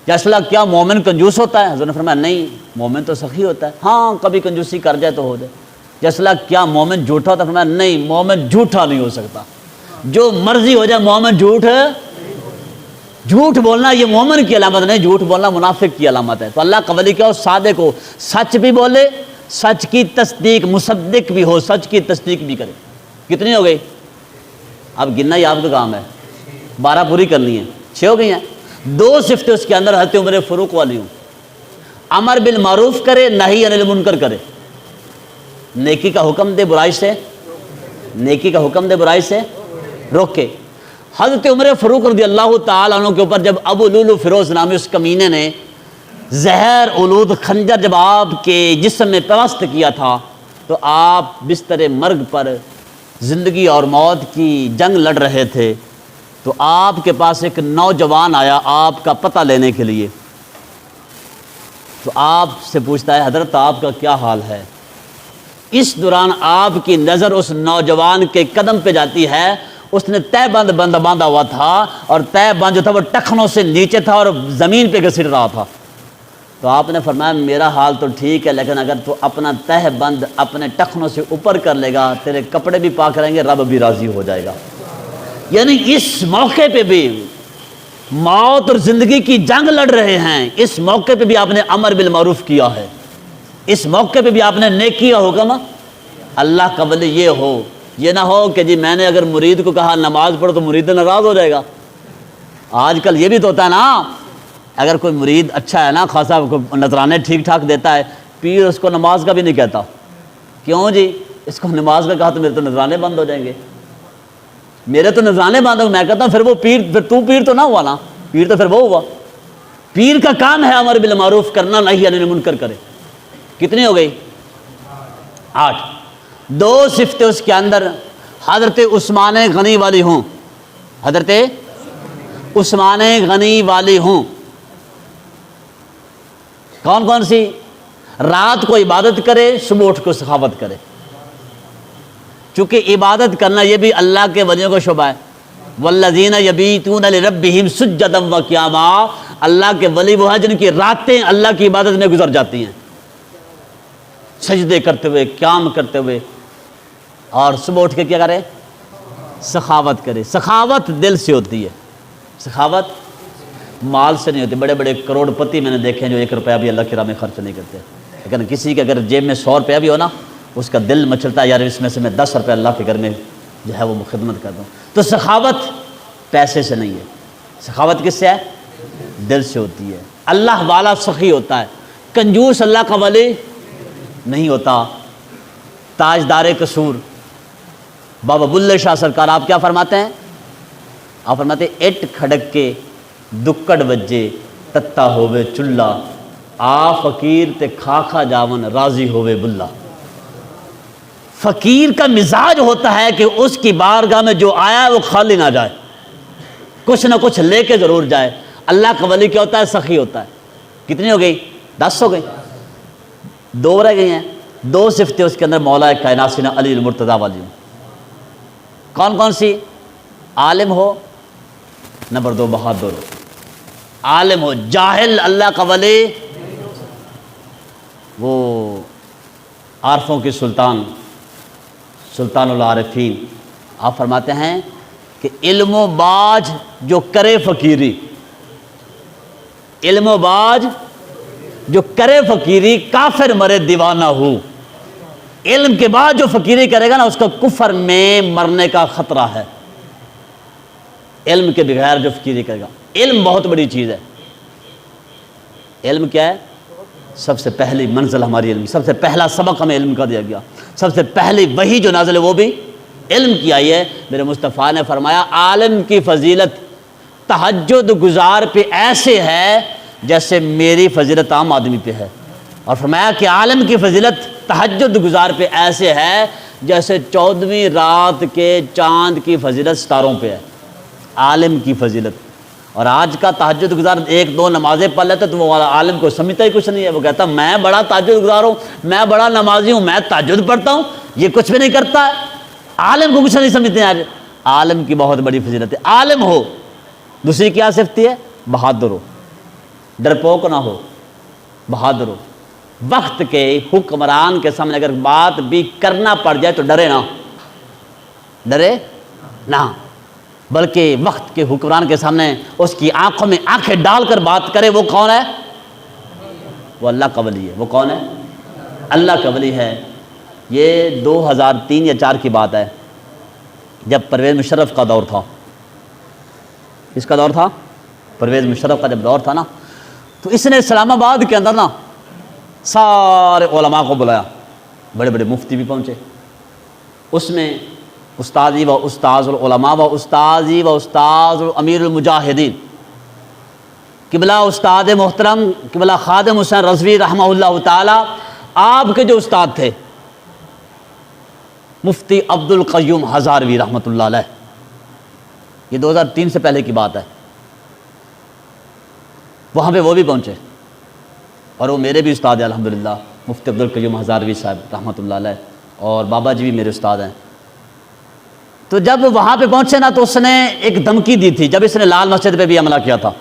جیسے کیا مومن کنجوس ہوتا ہے؟ حضرت نے فرمایا نہیں، مومن تو سخی ہوتا ہے، ہاں کبھی کنجوسی کر جائے تو ہو جائے۔ جیسے کیا مومن جھوٹا ہوتا ہے؟ فرمایا نہیں، مومن جھوٹا نہیں ہو سکتا، جو مرضی ہو جائے مومن جھوٹ بولنا یہ مومن کی علامت نہیں، جھوٹ بولنا منافق کی علامت ہے۔ تو اللہ کا ولی کیا ہو؟ صادق ہو، سچ بھی بولے، سچ کی تصدیق، مصدق بھی ہو، سچ کی تصدیق بھی کرے۔ کتنی ہو گئی؟ اب گننا ہی آپ کا کام ہے، 12 پوری کرنی ہے، 6 ہو گئی ہیں۔ 2 صفتیں اس کے اندر حضرت عمر فاروق والی ہوں، امر بالمعروف کرے، نہی عن المنکر کرے، نیکی کا حکم دے، برائی سے نیکی کا حکم دے، برائی سے روکے۔ حضرت عمر فاروق رضی اللہ تعالیٰ عنہ کے اوپر جب ابو لولو فیروز نامی اس کمینے نے زہر اولود خنجر جب آپ کے جسم میں پیوست کیا تھا، تو آپ بستر مرگ پر زندگی اور موت کی جنگ لڑ رہے تھے، تو آپ کے پاس ایک نوجوان آیا آپ کا پتہ لینے کے لیے۔ تو آپ سے پوچھتا ہے حضرت آپ کا کیا حال ہے؟ اس دوران آپ کی نظر اس نوجوان کے قدم پہ جاتی ہے، اس نے تہ بند باندھا ہوا تھا، اور تہ بند جو تھا وہ ٹخنوں سے نیچے تھا اور زمین پہ گھسٹ رہا تھا۔ تو آپ نے فرمایا میرا حال تو ٹھیک ہے، لیکن اگر تو اپنا تہ بند اپنے ٹخنوں سے اوپر کر لے گا، تیرے کپڑے بھی پاک رہیں گے، رب بھی راضی ہو جائے گا۔ یعنی اس موقع پہ بھی موت اور زندگی کی جنگ لڑ رہے ہیں، اس موقع پہ بھی آپ نے امر بالمعروف کیا ہے، اس موقع پہ بھی آپ نے نیکی کا حکم۔ اللہ کا ولی یہ ہو، یہ نہ ہو کہ جی میں نے اگر مرید کو کہا نماز پڑھو تو مرید ناراض ہو جائے گا۔ آج کل یہ بھی تو ہوتا ہے نا، اگر کوئی مرید اچھا ہے نا، خاصا نذرانے ٹھیک ٹھاک دیتا ہے، پیر اس کو نماز کا بھی نہیں کہتا۔ کیوں جی؟ اس کو نماز کا کہا تو میرے تو نذرانے بند ہو جائیں گے، میرے تو نذرانے بند ہو۔ میں کہتا ہوں پھر وہ پیر، پھر تو پیر تو نہ ہوا نا، پیر تو پھر وہ ہوا۔ پیر کا کام ہے امر بالمعروف کرنا، نہی عن المنکر کرے۔ کتنی ہو گئی؟ 8۔ 2 صفتیں اس کے اندر حضرت عثمان غنی والی ہوں، حضرت عثمان غنی والی ہوں۔ کون کون سی؟ رات کو عبادت کرے، صبح اٹھ کو سخاوت کرے۔ چونکہ عبادت کرنا یہ بھی اللہ کے ولیوں کا شعبہ ہے۔ والذین یبیتون لربہم سجدا وقیاما، اللہ کے ولی وہ ہیں جن کی راتیں اللہ کی عبادت میں گزر جاتی ہیں، سجدے کرتے ہوئے، قیام کرتے ہوئے، اور صبح اٹھ کے کیا کرے؟ سخاوت کرے۔ سخاوت دل سے ہوتی ہے، سخاوت مال سے نہیں ہوتی۔ بڑے بڑے کروڑ پتی میں نے دیکھے ہیں جو 1 روپیہ بھی اللہ کی راہ میں خرچ نہیں کرتے، لیکن کسی کے اگر جیب میں 100 روپیہ بھی ہو نا، اس کا دل مچلتا ہے یار اس میں سے میں 10 روپے اللہ کے گھر میں جو ہے وہ خدمت کر دوں۔ تو سخاوت پیسے سے نہیں ہے، سخاوت کس سے ہے؟ دل سے ہوتی ہے۔ اللہ والا سخی ہوتا ہے، کنجوس اللہ کا ولی نہیں ہوتا۔ تاجدار قصور بابا بلے شاہ سرکار آپ کیا فرماتے ہیں؟ آپ فرماتے ہیں اٹ کھڑک کے دکڑ وجے تتا ہووے چلا، آ فقیر تے کھا کھا جاون راضی ہووے بلا۔ فقیر کا مزاج ہوتا ہے کہ اس کی بارگاہ میں جو آیا ہے وہ خالی نہ جائے، کچھ نہ کچھ لے کے ضرور جائے۔ اللہ کا ولی کیا ہوتا ہے؟ سخی ہوتا ہے۔ کتنی ہو گئی؟ 10 ہو گئی، 2 رہ گئی ہیں۔ 2 صفتیں اس کے اندر مولا کائنات سیدنا علی المرتضیٰ والی ہوں۔ کون کون سی؟ عالم ہو، نمبر 2 بہادر ہو۔ عالم ہو، جاہل اللہ کا ولی وہ عارفوں کی سلطان، سلطان العارفین۔ آپ فرماتے ہیں کہ علم و باج جو کرے فقیری، علم و باج جو کرے فقیری کافر مرے دیوانہ ہو۔ علم کے بعد جو فقیری کرے گا نا، اس کا کفر میں مرنے کا خطرہ ہے۔ علم کے بغیر جو فقیری کرے گا، علم بہت بڑی چیز ہے۔ علم کیا ہے؟ سب سے پہلی منزل ہماری علم، سب سے پہلا سبق ہمیں علم کا دیا گیا، سب سے پہلی وحی جو نازل ہے وہ بھی علم کی آئی ہے۔ میرے مصطفیٰ نے فرمایا عالم کی فضیلت تہجد گزار پہ ایسے ہے جیسے میری فضیلت عام آدمی پہ ہے، اور فرمایا کہ عالم کی فضیلت تہجد گزار پہ ایسے ہے جیسے 14ویں رات کے چاند کی فضیلت ستاروں پہ ہے، عالم کی فضیلت۔ اور آج کا تہجد گزار 1-2 نمازیں پڑھ لیتا تو وہ عالم کو سمجھتا ہی کچھ نہیں ہے، وہ کہتا میں بڑا تہجد گزار ہوں، میں بڑا نمازی ہوں، میں تہجد پڑھتا ہوں، یہ کچھ بھی نہیں کرتا ہے۔ عالم کو کچھ نہیں سمجھتے ہیں۔ عالم کی بہت بڑی فضیلت ہے، عالم ہو۔ دوسری کیا صفت ہے؟ بہادر ہو۔ ڈرپوک نہ ہو، بہادر ہو۔ وقت کے حکمران کے سامنے اگر بات بھی کرنا پڑ جائے تو ڈرے نہ، ڈرے نہ، بلکہ وقت کے حکمران کے سامنے اس کی آنکھوں میں آنکھیں ڈال کر بات کرے۔ وہ کون ہے؟ وہ اللہ کا ولی ہے۔ وہ کون ہے؟ اللہ کا ولی ہے۔ یہ 2003 یا 4 کی بات ہے، جب پرویز مشرف کا دور تھا۔ کس کا دور تھا؟ پرویز مشرف کا جب دور تھا نا، تو اس نے اسلام آباد کے اندر نا سارے علماء کو بلایا، بڑے بڑے مفتی بھی پہنچے، اس میں استاذی و استاذ العلماء و استاذی و استاذ امیر المجاہدین قبلہ استاد محترم قبلہ خادم حسین رضوی رحمہ اللہ تعالی، آپ کے جو استاد تھے مفتی عبد القیوم ہزاروی رحمۃ اللہ علیہ، یہ 2003 سے پہلے کی بات ہے، وہاں پہ وہ بھی پہنچے، اور وہ میرے بھی استاد ہیں الحمدللہ، مفتی عبد القیوم ہزاروی صاحب رحمۃ اللہ علیہ، اور بابا جی بھی میرے استاد ہیں۔ تو جب وہاں پہ پہنچے نا تو اس نے ایک دھمکی دی تھی، جب اس نے لال مسجد پہ بھی حملہ کیا تھا،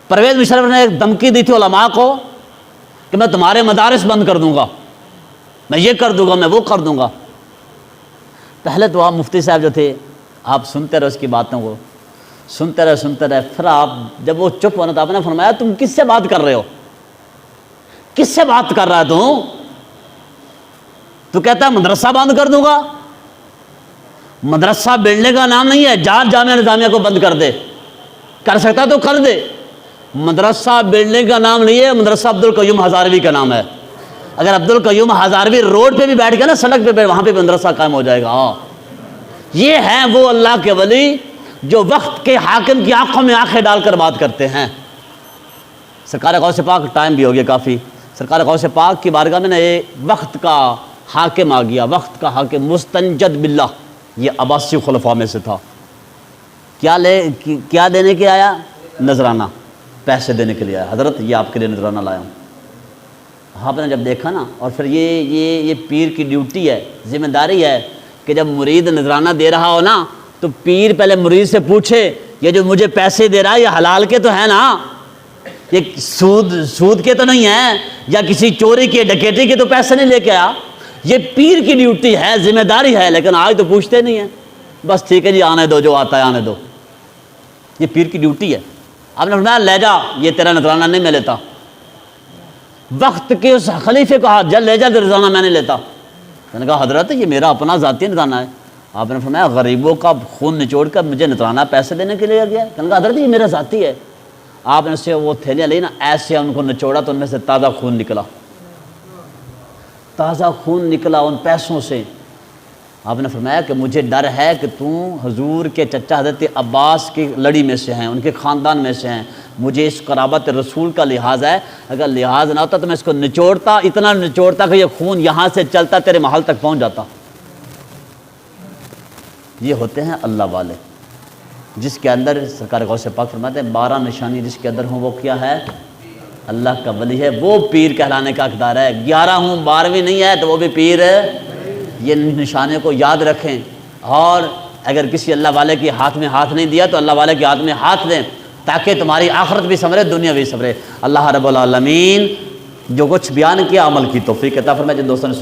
پرویز مشرف نے ایک دھمکی دی تھی علماء کو کہ میں تمہارے مدارس بند کر دوں گا، میں یہ کر دوں گا، میں وہ کر دوں گا۔ پہلے تو آپ مفتی صاحب جو تھے آپ سنتے رہے اس کی باتوں کو، سنتے رہے، پھر آپ جب وہ چپ ہونا تو آپ نے فرمایا تم کس سے بات کر رہے ہو؟ کس سے بات کر رہا ہے تو کہتا ہے مدرسہ بند کر دوں گا۔ مدرسہ بلڈنگ کا نام نہیں ہے، جامعہ نظامیہ کو بند کر دے، کر سکتا تو کر دے۔ مدرسہ بلڈنگ کا نام نہیں ہے، مدرسہ عبد القیوم ہزاروی کا نام ہے۔ اگر عبد القیوم ہزاروی روڈ پہ بھی بیٹھ گیا نا، سڑک پہ وہاں پہ مدرسہ قائم ہو جائے گا۔ یہ ہیں وہ اللہ کے ولی جو وقت کے حاکم کی آنکھوں میں آنکھیں ڈال کر بات کرتے ہیں۔ سرکار غوث پاک، ٹائم بھی ہو گیا کافی، سرکار غوث پاک کی بارگاہ میں نے وقت کا حاکم آ گیا، وقت کا حاکم مستنجد باللہ، یہ عباسی خلفاء میں سے تھا۔ کیا دینے کے آیا؟ نذرانہ، پیسے دینے کے لیے آیا، حضرت یہ آپ کے لیے نذرانہ لایا ہوں۔ آپ نے جب دیکھا نا، اور پھر یہ پیر کی ڈیوٹی ہے، ذمہ داری ہے کہ جب مرید نذرانہ دے رہا ہو نا تو پیر پہلے مرید سے پوچھے یہ جو مجھے پیسے دے رہا ہے یہ حلال کے تو ہے نا، یہ سود کے تو نہیں ہے، یا کسی چوری کے ڈکیتی کے تو پیسے نہیں لے کے آیا۔ یہ پیر کی ڈیوٹی ہے، ذمہ داری ہے، لیکن آج تو پوچھتے نہیں ہیں، بس ٹھیک ہے جی آنے دو، جو آتا ہے آنے دو۔ یہ پیر کی ڈیوٹی ہے۔ آپ نے فرمایا لے جا، یہ تیرا نذرانہ نہیں میں لیتا۔ وقت کے اس خلیفے کو ہاتھ لے جا، نذرانہ میں نہیں لیتا۔ میں نے کہا حضرت یہ میرا اپنا ذاتی نذرانہ ہے۔ آپ نے فرمایا غریبوں کا خون نچوڑ کر مجھے نذرانہ پیسے دینے کے لیے گیا ہے؟ میں نے کہا حضرت یہ میرا ذاتی ہے۔ آپ نے سے وہ تھیلیاں لی نا، ایسے ان کو نچوڑا تو ان میں سے تازہ خون نکلا، تازہ خون نکلا ان پیسوں سے۔ آپ نے فرمایا کہ مجھے ڈر ہے کہ حضور کے چچا حضرت عباس کی لڑی میں سے ہیں، ان کے خاندان میں سے ہیں، مجھے اس قرابت رسول کا لحاظ ہے، اگر لحاظ نہ ہوتا تو میں اس کو نچوڑتا، اتنا نچوڑتا کہ یہ خون یہاں سے چلتا تیرے محل تک پہنچ جاتا۔ یہ ہوتے ہیں اللہ والے، جس کے اندر سرکار غوث پاک فرماتے ہیں 12 نشانی جس کے اندر ہوں وہ کیا ہے؟ اللہ کا ولی ہے، وہ پیر کہلانے کا حقدار ہے۔ 11 ہوں 12ویں نہیں ہے تو وہ بھی پیر ہے۔ یہ نشانے کو یاد رکھیں، اور اگر کسی اللہ والے کے ہاتھ میں ہاتھ نہیں دیا تو اللہ والے کے ہاتھ میں ہاتھ دیں، تاکہ تمہاری آخرت بھی سنورے، دنیا بھی سنورے۔ اللہ رب العالمین جو کچھ بیان کیا عمل کی توفیق عطا فرمائے۔ جن دوستوں نے